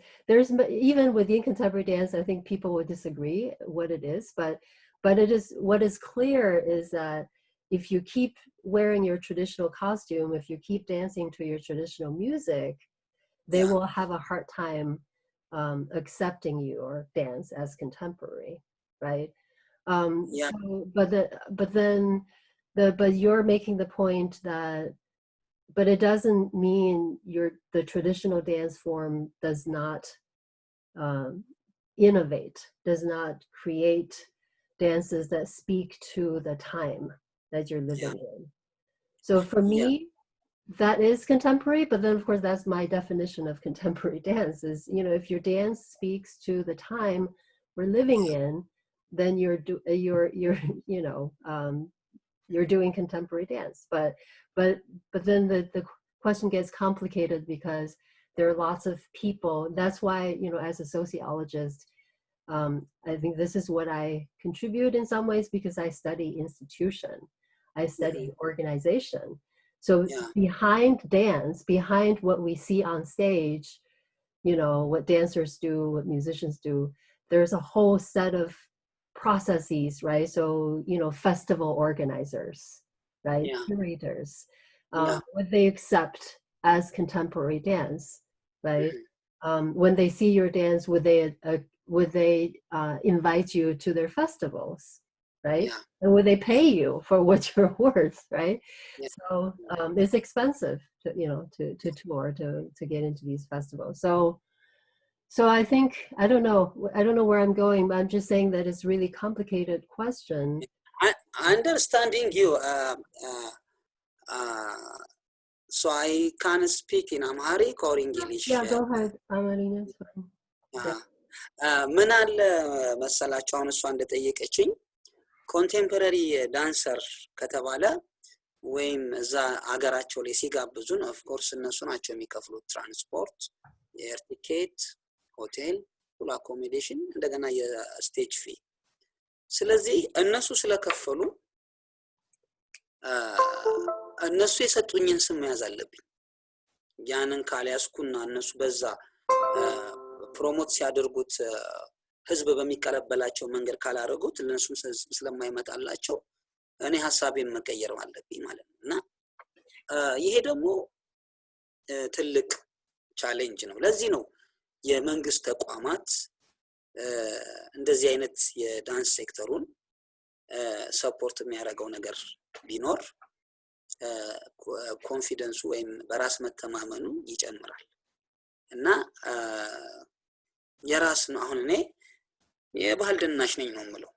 even within contemporary dance, I think people would disagree what it is, but it is, what is clear is that if you keep wearing your traditional costume, if you keep dancing to your traditional music, they will have a hard time accepting you or dance as contemporary, right? So, but you're making the point that, but it doesn't mean the traditional dance form does not innovate, does not create dances that speak to the time that you're living in. So for me, that is contemporary, but then of course that's my definition of contemporary dance is, you know, if your dance speaks to the time we're living in, then you're you know, you're doing contemporary dance. But then the question gets complicated because there are lots of people. That's why, you know, as a sociologist, I think this is what I contribute in some ways, because I study institution, I study organization. So behind dance, behind what we see on stage, you know, what dancers do, what musicians do, there's a whole set of processes, right? So, you know, festival organizers, right? Curators, what they accept as contemporary dance, right? When they see your dance, would they invite you to their festivals, right? And would they pay you for what you're worth, right? So it's expensive to, you know, to tour, to get into these festivals. So I think, I don't know where I'm going, but I'm just saying that it's a really complicated question. Understanding you, so I can speak in Amharic or English. Yeah, go ahead. Amarina, it's fine. ምን አለ መሰላችሁ አሁን እሷ እንደጠየቀችኝ ኮንቴምፖራሪ ዳንሰር ከተባለ ወይም እዛ አገራቸው ላይ ሲጋብዙን ኦፍ ኮርስ እነሱ ናቸው የሚከፍሉት ትራንስፖርት፣ ኤር ቲኬት፣ ሆቴል፣ ፉል አኮሞዴሽን እንደገና የስቴጅ ፊ። ስለዚህ እነሱ ስለከፈሉ እነሱ የሰጡኝን ስም መያዝ አለብኝ። ያንን ካልያዝኩና እነሱ በዛ ፕሮሞት ሲያደርጉት ህዝብ በሚቀበላቸው መንገድ ካላረጉት ለነሱም ስለማይመጣላቸው እኔ ሐሳቤን መቀየር አለብኝ ማለት ነው። እና ይሄ ደግሞ ትልቅ ቻሌንጅ ነው። ለዚህ ነው የመንግስት ተቋማት እንደዚህ አይነት የዳንስ ሴክተሩን ሰፖርት የሚያደርገው ነገር ቢኖር ኮንፊደንሱ ወይም በራስ መተማመኑ ይጨምራል። እና የራስ ነው አሁን እኔ የባህል ደናሽ ነኝ ነው የምለው።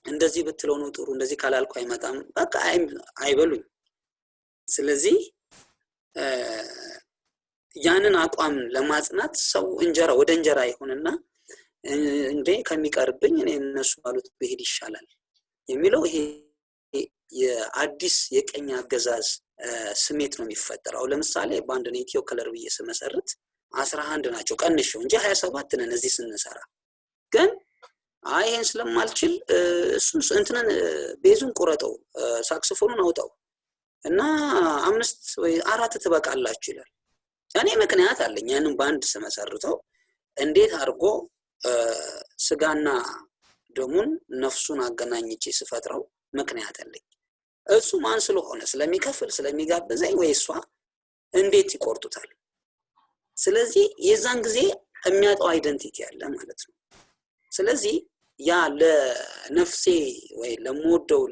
እንደዚህ ብትለው ነው ጥሩ፣ እንደዚህ ካላልኩ አይመጣም፣ በቃ አይበሉኝ። ስለዚህ ያንን አቋም ለማጽናት ሰው እንጀራ ወደ እንጀራ ይሆንና እንዴ ከሚቀርብኝ እኔ እነሱ ባሉት በሄድ ይሻላል የሚለው ይሄ የአዲስ የቀኝ አገዛዝ ስሜት ነው የሚፈጠረው። ለምሳሌ ባንድ ነው ኢትዮ ከለር ብዬ ስመሰርት 11 ናቸው ቀንሽው እንጂ 27 ነን እዚህ ስንሰራ። ግን ይሄን ስለማልችል እሱን እንትነን ቤዙን ቆረጠው ሳክስፎኑን አውጣው እና 5 ወይ 4 ትበቃላችሁ ይላል። እኔ ምክንያት አለኝ ያንን ባንድ ስመሰርተው እንዴት አርጎ ስጋና ደሙን ነፍሱን አገናኝቼ ስፈጥረው ምክንያት አለኝ። እሱ ማን ስለሆነ ስለሚከፍል ስለሚጋብዘኝ ወይ እሷ እንዴት ይቆርጡታል? ስለዚህ የዛን ጊዜ የሚያጣው አይደንቲቲ ያለ ማለት ነው። ስለዚህ ያ ለነፍሴ ወይ ለሞደው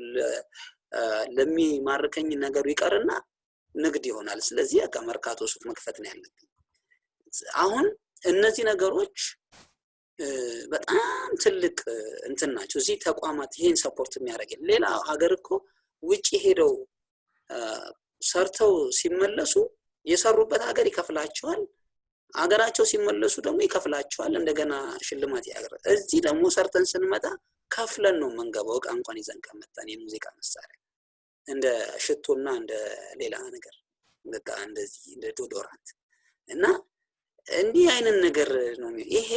ለሚማርከኝ ነገር ይቀርና ንግድ ይሆናል። ስለዚህ በቃ መርካቶ ሱቅ መክፈት ነው ያለብኝ። አሁን እነዚህ ነገሮች በጣም ትልቅ እንትን ናቸው። እዚህ ተቋማት ይሄን ሰፖርት የሚያደርግ ሌላ ሀገር እኮ ውጪ ሄደው ሰርተው ሲመለሱ የሰሩበት ሀገር ይከፍላቸዋል፣ ሀገራቸው ሲመለሱ ደግሞ ይከፍላቸዋል፣ እንደገና ሽልማት ያገር። እዚህ ደግሞ ሰርተን ስንመጣ ከፍለን ነው መንገባው። ዕቃ እንኳን ይዘን ከመጣን የሙዚቃ መሳሪያ እንደ ሽቶና እንደ ሌላ ነገር በቃ እንደዚህ እንደ ዶዶራንት እና እንዲህ አይነት ነገር ነው። ይሄ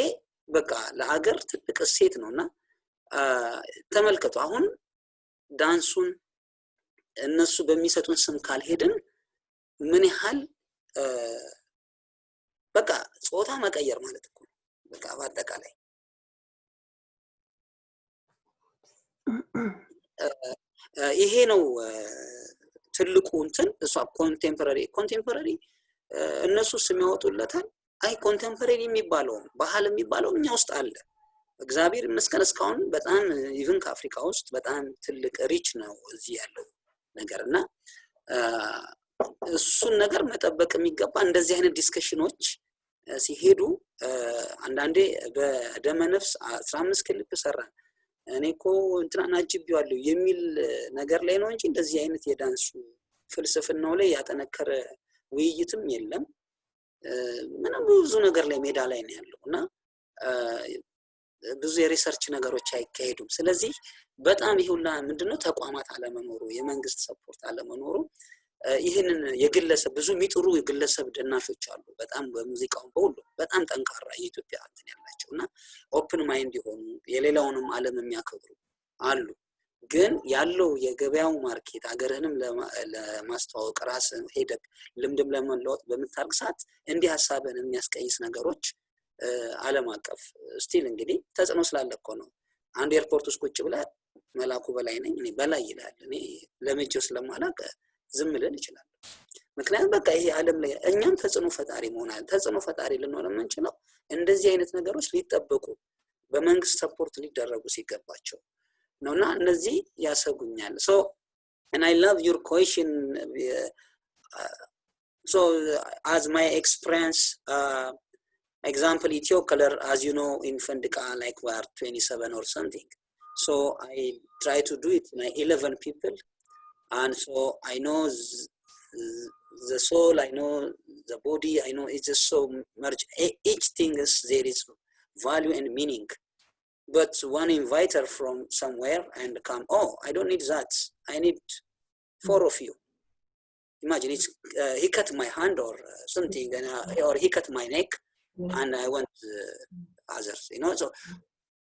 በቃ ለሀገር ትልቅ እሴት ነውና ተመልከቱ። አሁን ዳንሱን እነሱ በሚሰጡን ስም ካልሄድን ምን ያህል በቃ ጾታ መቀየር ማለት እኮ በቃ በአጠቃላይ ይሄ ነው ትልቁ እንትን። እሷ ኮንቴምፖራሪ እነሱ ስም ያወጡለታል። አይ ኮንቴምፖራሪ የሚባለው ባህል የሚባለው እኛ ውስጥ አለ። እግዚአብሔር ይመስገን እስካሁን በጣም ኢቭን ከአፍሪካ ውስጥ በጣም ትልቅ ሪች ነው እዚህ ያለው ነገርና እሱን ነገር መጠበቅ የሚገባ እንደዚህ አይነት ዲስከሽኖች ሲሄዱ አንዳንዴ በደመ ነፍስ 15 ክሊፕ ሰራን እኔኮ እንትናና አጅቢዋለሁ የሚል ነገር ላይ ነው እንጂ እንደዚህ አይነት የዳንሱ ፍልስፍናው ላይ ያጠነከረ ውይይትም የለም። ምንም ብዙ ነገር ላይ ሜዳ ላይ ነው ያለውና ብዙ የሪሰርች ነገሮች አይካሄዱም። ስለዚህ በጣም ይሁላ ምንድነው ተቋማት አለመኖሩ፣ የመንግስት ሰፖርት አለመኖሩ ይሄንን የግለሰብ ብዙ የሚጥሩ የግለሰብ ደናሾች አሉ። በጣም በሙዚቃው በሁሉ በጣም ጠንካራ የኢትዮጵያ እንትን ያላቸውና ኦፕን ማይንድ የሆኑ የሌላውንም ዓለም የሚያከብሩ አሉ። ግን ያለው የገበያው ማርኬት ሀገርህንም ለማስተዋወቅ ራስን ሄደክ ልምድም ለመለወጥ በምታርግ ሰዓት እንዲህ ሐሳብን የሚያስቀይስ ነገሮች ዓለም አቀፍ ስቲል እንግዲህ ተጽዕኖ ስላለ እኮ ነው። አንድ ኤርፖርት ውስጥ ቁጭ ብለህ መላኩ በላይ ነኝ እኔ በላይ ይላል። እኔ ለምጄው ስለማላውቅ ዝም ልል ይችላል። ምክንያቱም በቃ ይሄ ዓለም ላይ እኛም ተጽዕኖ ፈጣሪ መሆናል። ተጽዕኖ ፈጣሪ ልንሆን የምንችለው እንደዚህ አይነት ነገሮች ሊጠበቁ በመንግስት ሰፖርት ሊደረጉ ሲገባቸው ነውና እነዚህ ያሰጉኛል። so and I love your question. So as my experience example Ethiopia, as you know, in Fendika like we are 27 or something, so I try to do it my 11 people, and so I know the soul, I know the body, I know it's just so much. Each thing is there is value and meaning. But one inviter from somewhere and come, oh, I don't need that, I need 4 of you. Imagine it's he cut my hand or something, and or he cut my neck, and I want others, you know. So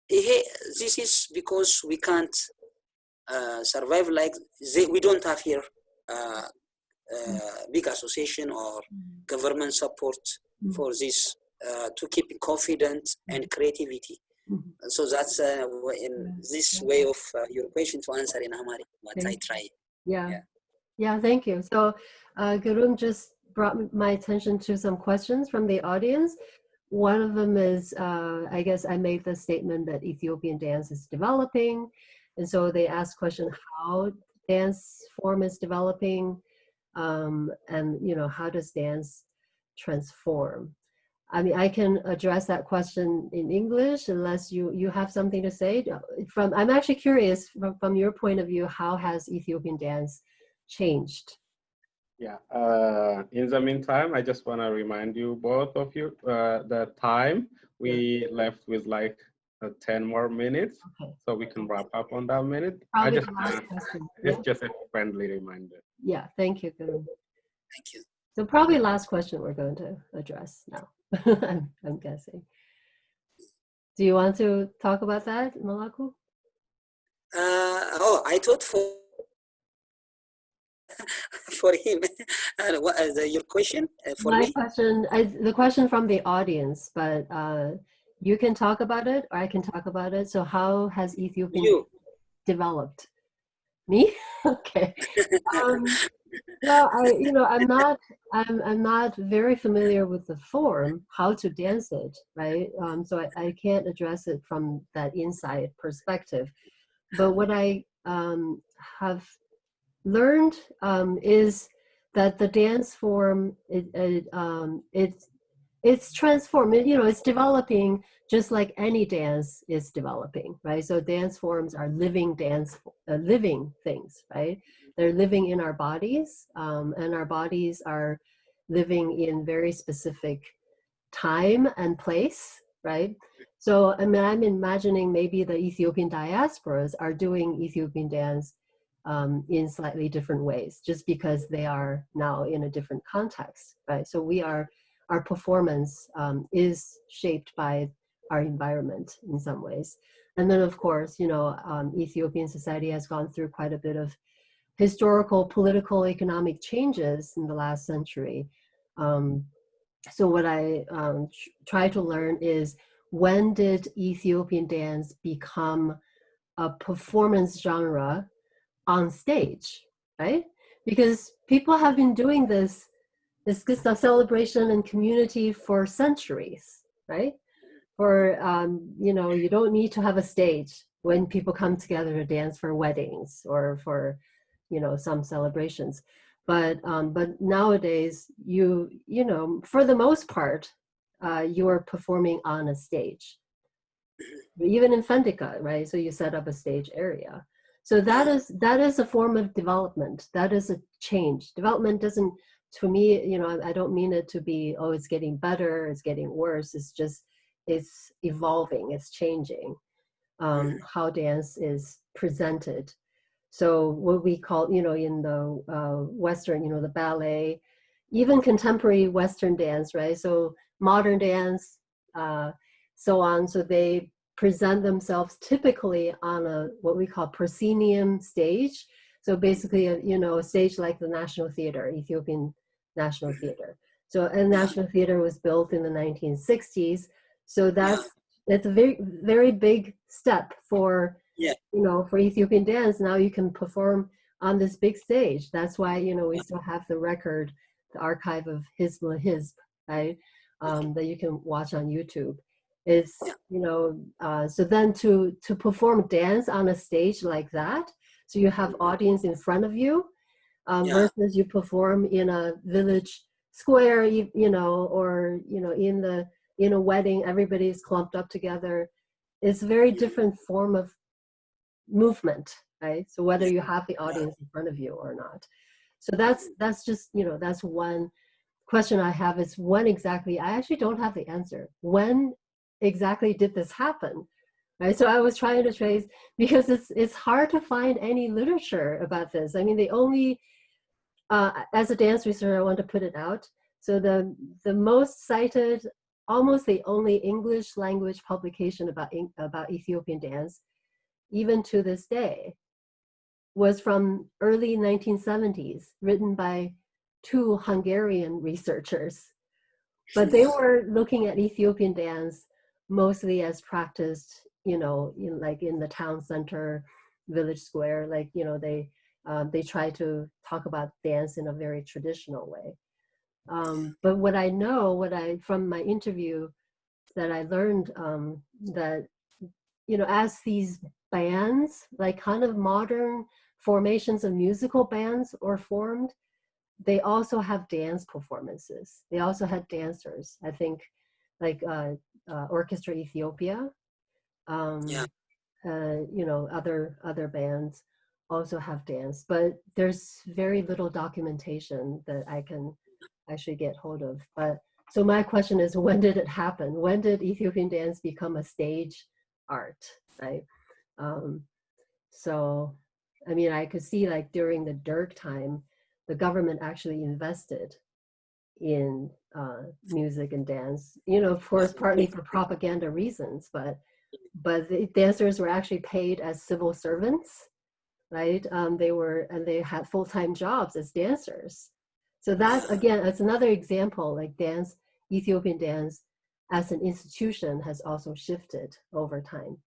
this is because we can't survive like we don't have here big association or government support for this to keep confidence and creativity. So that's in this way of your question to answer in Amharic, but I try. Yeah, thank you. So Gurun just brought my attention to some questions from the audience. One of them is, I guess I made the statement that Ethiopian dance is developing. And so they asked question how dance form is developing, and you know, how does dance transform? I mean, I can address that question in English unless you have something to say. I'm actually curious from your point of view, how has Ethiopian dance changed? Yeah. In the meantime, I just want to remind you, both of you, the time we left with like 10 more minutes, okay. So we can wrap up on that minute. Probably I just, it's just a friendly reminder. Yeah, thank you, Gurun. Thank you. So probably last question we're going to address now. I'm guessing. Do you want to talk about that, Melaku? I thought for him. What is your question for My me? The question from the audience, but you can talk about it or I can talk about it. So how has Ethiopian developed? Me? Okay. Well, I'm not very familiar with the form, how to dance it, right? So I can't address it from that inside perspective. But what I have learned is that the dance form, it's transformed, it's developing just like any dance is developing, right? So dance forms are living living things, right? They're living in our bodies, and our bodies are living in very specific time and place, right? So I mean, I'm imagining maybe the Ethiopian diasporas are doing Ethiopian dance in slightly different ways, just because they are now in a different context, right? So our performance is shaped by our environment in some ways. And then of course, Ethiopian society has gone through quite a bit of historical, political, economic changes in the last century. So what I try to learn is, when did Ethiopian dance become a performance genre on stage, right? Because people have been doing this celebration and community for centuries, right? For, you don't need to have a stage when people come together to dance for weddings or for, some celebrations. But nowadays, for the most part, you are performing on a stage, even in Fendika, right? So you set up a stage area. So that is a form of development. That is a change. Development doesn't, to me, I don't mean it to be, oh, it's getting better, it's getting worse. It's just, it's evolving, it's changing, how dance is presented. So what we call, in the Western, the ballet, even contemporary Western dance, right? So modern dance, so on. So they present themselves typically on what we call proscenium stage. So basically, a stage like the National Theater, Ethiopian National Theater. So a National Theater was built in the 1960s. So that's a very, very big step for, for Ethiopian dance. Now you can perform on this big stage. That's why, we still have the record, the archive of Hizb, right? That you can watch on YouTube. Is, so then to perform dance on a stage like that, so you have audience in front of you, versus you perform in a village square, or, in a wedding, everybody's clumped up together. It's a very different form of movement, right? So whether you have the audience in front of you or not. So that's just, that's one question I have, is when exactly, I actually don't have the answer. When exactly did this happen? Right? So I was trying to trace, because it's hard to find any literature about this. I mean, the only, as a dance researcher, I want to put it out. So the most cited, almost the only English language publication about Ethiopian dance, even to this day, was from early 1970s, written by 2 Hungarian researchers. But they were looking at Ethiopian dance mostly as practiced, in the town center, village square, they try to talk about dance in a very traditional way. But what I know, from my interview, that I learned, that, as these bands, like kind of modern formations of musical bands are formed, they also have dance performances. They also had dancers. I think, like Orchestra Ethiopia, other bands also have dance, but there's very little documentation that I can actually get hold of. But so my question is, when did it happen? When did Ethiopian dance become a stage art, right? So, I mean, I could see, like, during the Derg time, the government actually invested in music and dance, of course, partly for propaganda reasons, but the dancers were actually paid as civil servants, right? They had full-time jobs as dancers. So that, again, that's another example, like dance, Ethiopian dance as an institution has also shifted over time,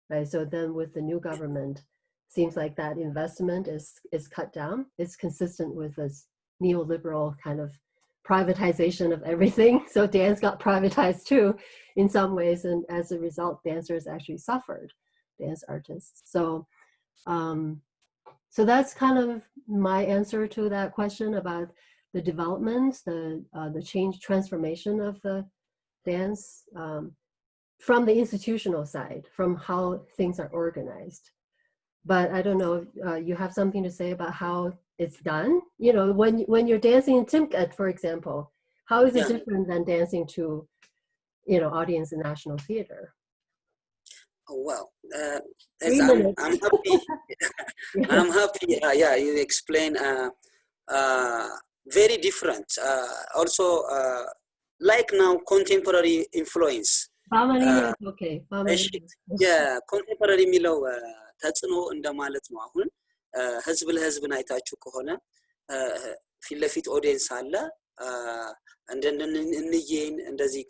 right? So then with the new government, seems like that investment is cut down. It's consistent with this neoliberal kind of privatization of everything. So dance got privatized too, in some ways, and as a result, dancers actually suffered, dance artists. So, so that's kind of my answer to that question about the developments, the change, transformation of the dance from the institutional side, from how things are organized. But I don't know if you have something to say about how it's done. You know, when you're dancing in Timkat, for example, how is it different than dancing to, you know, audience in National Theater? Oh, well, I'm happy. I'm happy. Yeah, you explain very different. Also, like now, contemporary influence. Okay. Yeah, contemporary የሚለው ተጽዕኖ እንደማለት ነው። አሁን ህዝብ ለህዝብን አይታችሁ ከሆነ ፊት ለፊት ኦዲየንስ አለ እንደነን እንደዚህ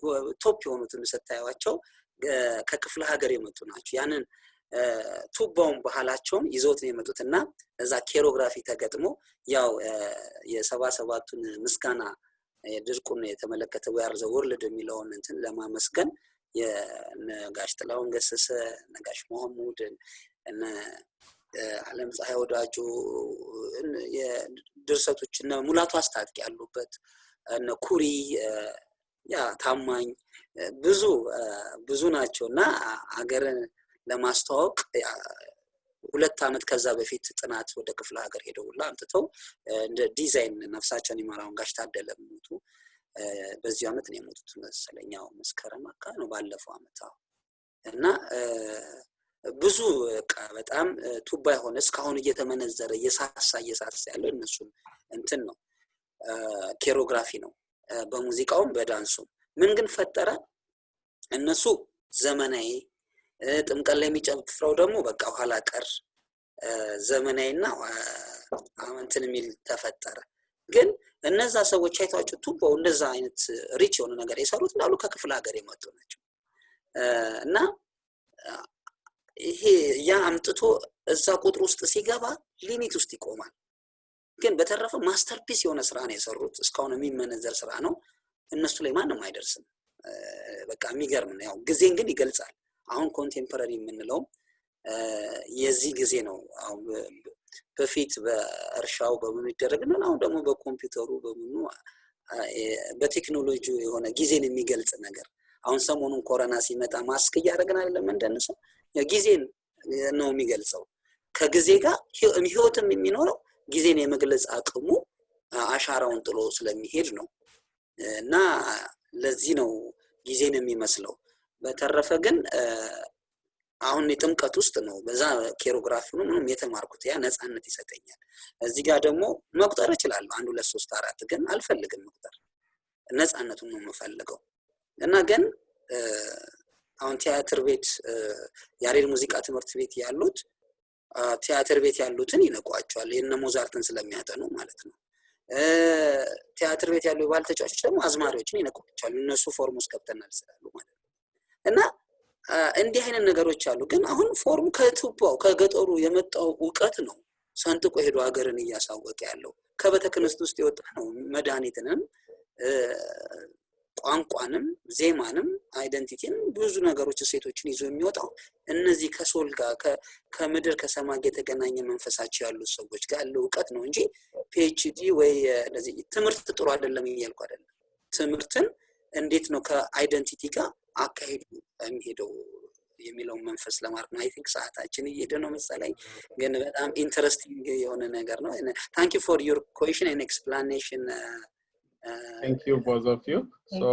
ቶፕ የሆኑትን ስታዩዋቸው ከክፍለ ሀገር የመጡ ናቸው። ያንን ቱባውን ባህላቸውን ይዘውት ነው የመጡትና እዛ ኬሮግራፊ ተገጥሞ ያው የ77ቱን ምስጋና ድርቁን የተመለከተ ወያር ዘ ወርልድ የሚለውን እንትን ለማመስገን የነጋሽ ጥላውን ገሰሰ ነጋሽ መሐሙድ እና ዓለም ፀሐይ ወዳጁ የድርሰቶች እና ሙላቱ አስታጥቂ ያሉበት እና ኩሪ ያ ታማኝ ብዙ ናቸውና አገርን ለማስተዋወቅ 2 አመት ከዛ በፊት ጥናት ወደ ክፍለ ሀገር ሄደውላ አንተው እንደ ዲዛይን ነፍሳቸውን ይማራውን ጋሽ ታደለ ሞቱ በዚህ አመት ነው የሞቱት መሰለኛው መስከረም አካባቢ ነው ባለፈው አመት እና ብዙ በጣም ቱባ የሆነ እስካሁን እየተመነዘረ እየሳሳ ያለው እነሱ እንትን ነው ኬሮግራፊ ነው በሙዚቃውም በዳንሱም ምን ግን ፈጠረ እነሱ ዘመናዊ ጥምቀት ላይ የሚጨፍረው ደግሞ በቃ ኋላ ቀር ዘመናዊና እንትን የሚል ተፈጠረ ግን እነዛ ሰዎች አይታችሁ ቱባው እንደዛ አይነት ሪች የሆነ ነገር የሰሩት እንዳሉ ከክፍለ ሀገር የመጡ ናቸው እና ይሄ ያ አምጥቶ እዛ ቁጥር ውስጥ ሲገባ ሊሚት ውስጥ ይቆማል ግን በተረፈ ማስተርፒስ የሆነ ስራ ነው የሰሩት እስካሁን የሚመነዘር ስራ ነው እነሱ ላይ ማንም አይደርስም በቃ የሚገርም ነው ያው ጊዜን ግን ይገልጻል አሁን ኮንቴምፖራሪ የምንለው የዚህ ጊዜ ነው አሁን በፊት በእርሻው በምን ይደረግና አሁን ደግሞ በኮምፒውተሩ በምኑ በቴክኖሎጂ የሆነ ጊዜን የሚገልጽ ነገር አሁን ሰሞኑን ኮሮና ሲመጣ ማስክ ያደረግን አይደለም እንደነሰው ጊዜን ነው የሚገልጸው ከጊዜ ጋር ህይወትም የሚኖረው ጊዜን የመግለጽ አቅሙ አሻራውን ጥሎ ስለሚሄድ ነው እና ለዚህ ነው ጊዜን የሚመስለው በተረፈ ግን አሁን የጥምቀት ውስጥ ነው በዛ ኬሮግራፊውን ምንም የተማርኩት ያ ነፃነት ይሰጠኛል እዚህ ጋር ደግሞ መቁጠር ይችላል 1 2 3 4 ግን አልፈልግም መቁጠር ነፃነቱን ነው የምፈልገው እና ግን አሁን ቲያትር ቤት ያሬድ ሙዚቃ ትምህርት ቤት ያሉት ቲያትር ቤት ያሉትን ይነቋቸዋል የነ ሞዛርትን ስለሚያጠኑ ማለት ነው ቲያትር ቤት ያሉ ባል ተጫዋቾች ደግሞ አዝማሪዎችን ይነቋቸዋል እነሱ ፎርሙስ ከብተናል ስላሉ ማለት ነው እና እንዲህ አይነት ነገሮች አሉ ግን አሁን ፎርሙ ከቱባው ከገጠሩ የመጣው ዕውቀት ነው ሰንጥቆ ሄዶ ሀገርን እያሳወቀ ያለው ከበተክነስት ውስጥ የወጣ ነው መድኃኒትንም ቋንቋንም ዜማንም አይደንቲቲን ብዙ ነገሮች ሴቶችን ይዞ የሚወጣው እነዚህ ከሶል ጋር ከምድር ከሰማይ የተገናኘ መንፈሳቸው ያሉ ሰዎች ጋር ያለው ዕውቀት ነው እንጂ ፒኤችዲ ወይ ለዚህ ትምህርት ጥሩ አይደለም እያልኩ አይደለም ትምህርትን እንዴት ነው ከአይደንቲቲ ጋር አካሄዱ የሚሄደው የሚለው መንፈስ ለማርክ አይ ቲንክ ሰዓታችን እየሄደ ነው መሰለኝ ግን በጣም ኢንተረስቲንግ የሆነ ነገር ነው thank you for your question and explanation thank you both of you so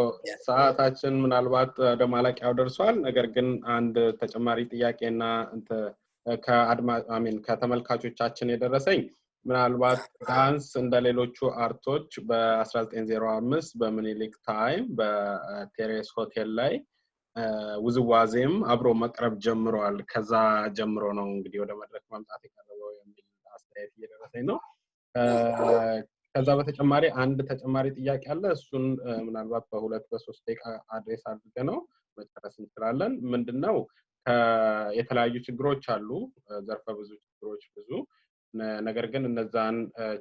ሰዓታችን ምናልባት ደማላቂያው ደርሷል ነገር ግን አንድ ተጨማሪ ጥያቄና ከተመልካቾቻችን የደረሰኝ ምናልባት ዳንስ እንደሌሎቹ አርቶች በ1905 በሚኒሊክ ታይም በቴሬስ ሆቴል ላይ ውዝዋዜም አብሮ መቅረብ ጀምሯል ከዛ ጀምሮ ነው እንግዲህ ወደ መድረክ ማምጣት የቀረበው የሚል አስተያየት እየደረሰኝ ነው ከዛ በተጨማሪ አንድ ተጨማሪ ጥያቄ አለ እሱን ምናልባት በ2 በ3 ደቂቃ አድሬስ አድርገነው መጨረስ እንችላለን ምንድነው የተለያዩ ችግሮች አሉ ዘርፈ ብዙ ችግሮች ብዙ ነገር ግን እነዛን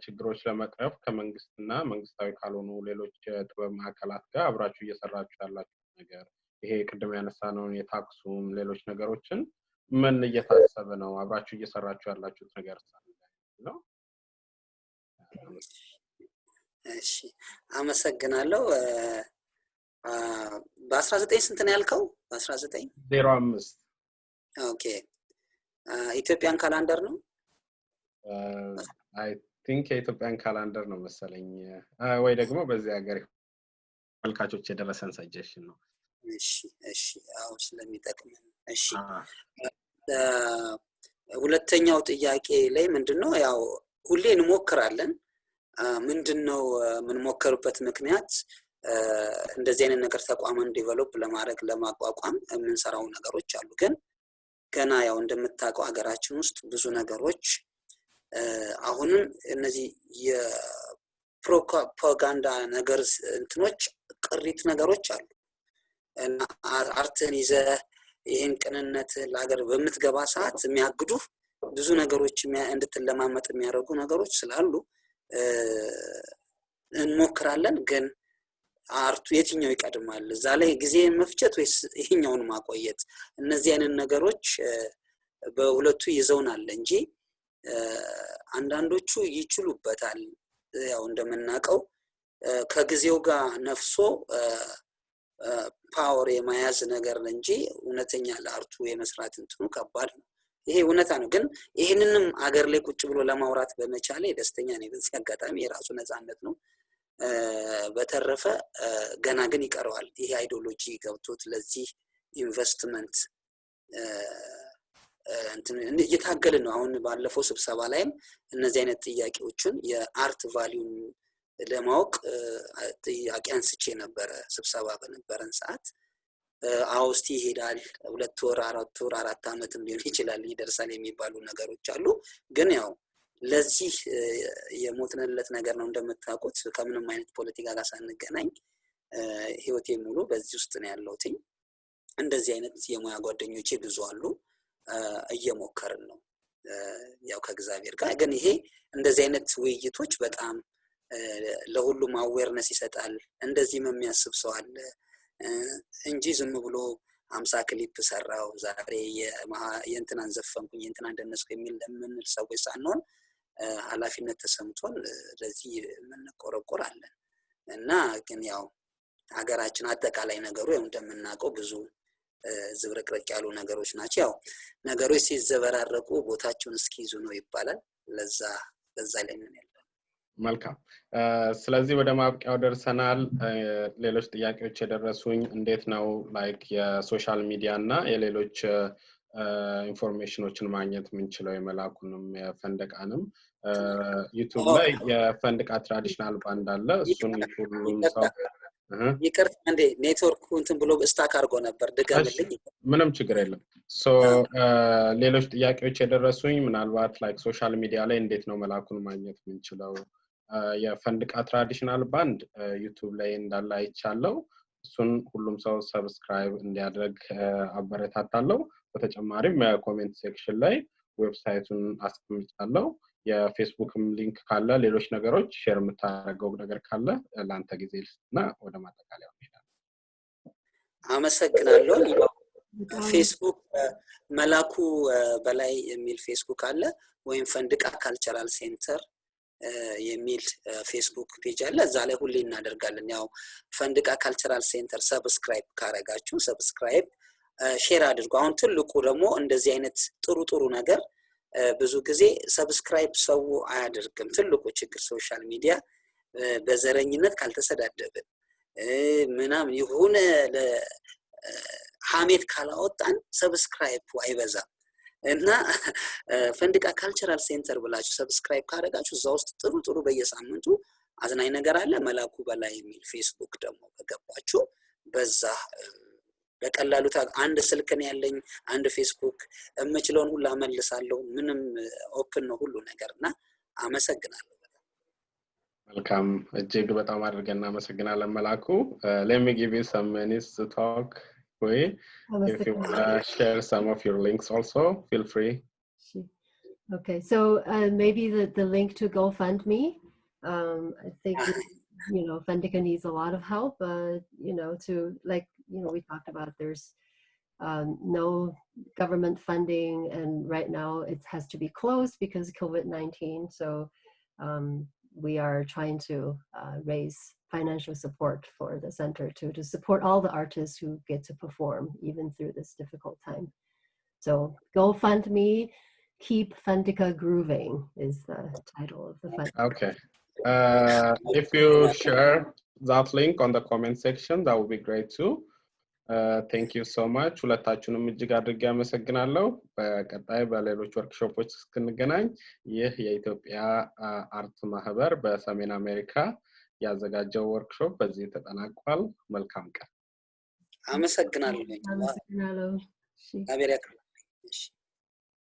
ችግሮች ለመቅረፍ ከመንግስትና መንግስታዊ ካልሆኑ ሌሎች ጥበብ ማዕከላት ጋር አብራችሁ እየሰራችሁ ያላችሁ ነገር ይሄ ቅድም ያነሳነው የታክሱም ሌሎች ነገሮችን ምን እየታሰበ ነው አብራችሁ እየሰራችሁ ያላችሁት ነገር ነው እሺ አመሰግናለሁ። በ19 ስንት ነው ያልከው? በ19 05 ኦኬ። ኢትዮጵያን ካላንደር ነው? አይ ቲንክ የኢትዮጵያን ካላንደር ነው መሰለኝ፣ ወይ ደግሞ በዚህ ሀገር መልካቾች የደረሰን ሰጀሽን ነው። እሺ እሺ፣ አዎ ስለሚጠቅመን። እሺ ሁለተኛው ጥያቄ ላይ ምንድነው ያው ሁሌ እንሞክራለን። ምንድነው የምንሞክርበት ምክንያት እንደዚህ አይነት ነገር ተቋምን ዲቨሎፕ ለማድረግ ለማቋቋም የምንሰራው ነገሮች አሉ። ግን ገና ያው እንደምታውቀው ሀገራችን ውስጥ ብዙ ነገሮች አሁንም እነዚህ የፕሮፓጋንዳ ነገር እንትኖች ቅሪት ነገሮች አሉ እና አርትን ይዘህ ይህን ቅንነት ለሀገር በምትገባ ሰዓት የሚያግዱ ብዙ ነገሮች እንድትለማመጥ የሚያደርጉ ነገሮች ስላሉ እንሞክራለን። ግን አርቱ የትኛው ይቀድማል? እዛ ላይ ጊዜ መፍጨት ወይስ ይሄኛውን ማቆየት? እነዚህ አይነት ነገሮች በሁለቱ ይዘውናል እንጂ አንዳንዶቹ ይችሉበታል። ያው እንደምናውቀው ከጊዜው ጋር ነፍሶ ፓወር የመያዝ ነገር እንጂ እውነተኛ ለአርቱ የመስራት እንትኑ ከባድ ነው። ይሄ እውነታ ነው። ግን ይሄንንም አገር ላይ ቁጭ ብሎ ለማውራት በመቻሌ ደስተኛ ነኝ። በዚህ አጋጣሚ የራሱ ነፃነት ነው። በተረፈ ገና ግን ይቀረዋል። ይሄ አይዲዮሎጂ ገብቶት ለዚህ ኢንቨስትመንት እየታገልን ነው። አሁን ባለፈው ስብሰባ ላይም እነዚህ አይነት ጥያቄዎችን የአርት ቫልዩን ለማወቅ ጥያቄ አንስቼ ነበረ ስብሰባ በነበረን ሰዓት። አውስቲ ይሄዳል 2 ወር 4 ወር 4 አመትም ሊሆን ይችላል ይደርሳል የሚባሉ ነገሮች አሉ። ግን ያው ለዚህ የሞትነለት ነገር ነው። እንደምታውቁት ከምንም አይነት ፖለቲካ ጋር ሳንገናኝ ህይወቴ ሙሉ በዚህ ውስጥ ነው ያለሁት። እንደዚህ አይነት የሙያ ጓደኞቼ ብዙ አሉ። እየሞከርን ነው ያው ከእግዚአብሔር ጋር። ግን ይሄ እንደዚህ አይነት ውይይቶች በጣም ለሁሉም አዌርነስ ይሰጣል። እንደዚህ የሚያስብ ሰው አለ እንጂ ዝም ብሎ 50 ክሊፕ ሰራው ዛሬ የእንትናን ዘፈንኩኝ የእንትናን እንደነስኩ የሚል ለምንል ሰዎች ሳንሆን ኃላፊነት ተሰምቶን ለዚህ የምንቆረቆር አለን። እና ግን ያው ሀገራችን አጠቃላይ ነገሩ ያው እንደምናውቀው ብዙ ዝብርቅርቅ ያሉ ነገሮች ናቸው። ያው ነገሮች ሲዘበራረቁ ቦታቸውን እስኪይዙ ነው ይባላል። ለዛ ላይ ምን ያለው። መልካም። ስለዚህ ወደ ማብቂያው ደርሰናል። ሌሎች ጥያቄዎች የደረሱኝ እንዴት ነው ላይክ የሶሻል ሚዲያ እና የሌሎች ኢንፎርሜሽኖችን ማግኘት የምንችለው የመላኩንም የፈንድቃንም ዩቲዩብ ላይ የፈንድቃ ትራዲሽናል ባንድ አለ። እሱን ሁሉም ሰው ይቅርታ እንዴ ኔትወርኩ እንትን ብሎ ስታክ አድርጎ ነበር። ድጋምልኝ። ምንም ችግር የለም። ሌሎች ጥያቄዎች የደረሱኝ ምናልባት ላይክ ሶሻል ሚዲያ ላይ እንዴት ነው መላኩን ማግኘት የምንችለው? የፈንድቃ ትራዲሽናል ባንድ ዩቲዩብ ላይ እንዳለ አይቻለው። እሱን ሁሉም ሰው ሰብስክራይብ እንዲያደርግ አበረታታለሁ። በተጨማሪም የኮሜንት ሴክሽን ላይ ዌብሳይቱን አስቀምጫለሁ። የፌስቡክም ሊንክ ካለ ሌሎች ነገሮች ሼር የምታደርገው ነገር ካለ ለአንተ ጊዜ ልስጥና ወደ ማጠቃለያው እንሄዳለን። አመሰግናለሁ። ፌስቡክ መላኩ በላይ የሚል ፌስቡክ አለ፣ ወይም ፈንድቃ ካልቸራል ሴንተር የሚል ፌስቡክ ፔጅ አለ። እዛ ላይ ሁሌ እናደርጋለን። ያው ፈንድቃ ካልቸራል ሴንተር ሰብስክራይብ ካረጋችሁ ሰብስክራይብ ሼር አድርጉ። አሁን ትልቁ ደግሞ እንደዚህ አይነት ጥሩ ነገር ብዙ ጊዜ ሰብስክራይብ ሰው አያደርግም። ትልቁ ችግር ሶሻል ሚዲያ በዘረኝነት ካልተሰዳደብን ምናምን የሆነ ለሐሜት ካላወጣን ሰብስክራይብ አይበዛም። እና ፈንድቃ ካልቸራል ሴንተር ብላችሁ ሰብስክራይብ ካደረጋችሁ እዛ ውስጥ ጥሩ በየሳምንቱ አዝናኝ ነገር አለ። መላኩ በላይ የሚል ፌስቡክ ደግሞ ከገባችሁ በዛ በቀላሉ አንድ ስልክ ነው ያለኝ፣ አንድ ፌስቡክ የምችለውን ሁሉ አመልሳለሁ። ምንም ኦፕን ነው ሁሉ ነገርና አመሰግናለሁ። መልካም፣ እጅግ በጣም አድርገን እናመሰግናለን መላኩ። let me give you some minutes to talk. If you want to share some of your links also, feel free. Okay, so maybe the link to GoFundMe. I think Fandika needs a lot of help. To we talked about there's no government funding, and right now it has to be closed because of COVID-19. So we are trying to raise financial support for the center to support all the artists who get to perform even through this difficult time. So GoFundMe, Keep Fundika Grooving is the title of the fund. Okay. If you share that link on the comment section, that would be great too. Thank you so much. ሁለታችሁንም እጅግ አድርጌ አመሰግናለሁ። በቀጣይ በሌሎች ወርክሾፖች እስክንገናኝ ይህ የኢትዮጵያ አርት ማህበር በሰሜን አሜሪካ ያዘጋጀው ወርክሾፕ በዚህ ተጠናቋል። መልካም ቀን። አመሰግናለሁ። አመሰግናለሁ። እግዚአብሔር ያክብርልኝ።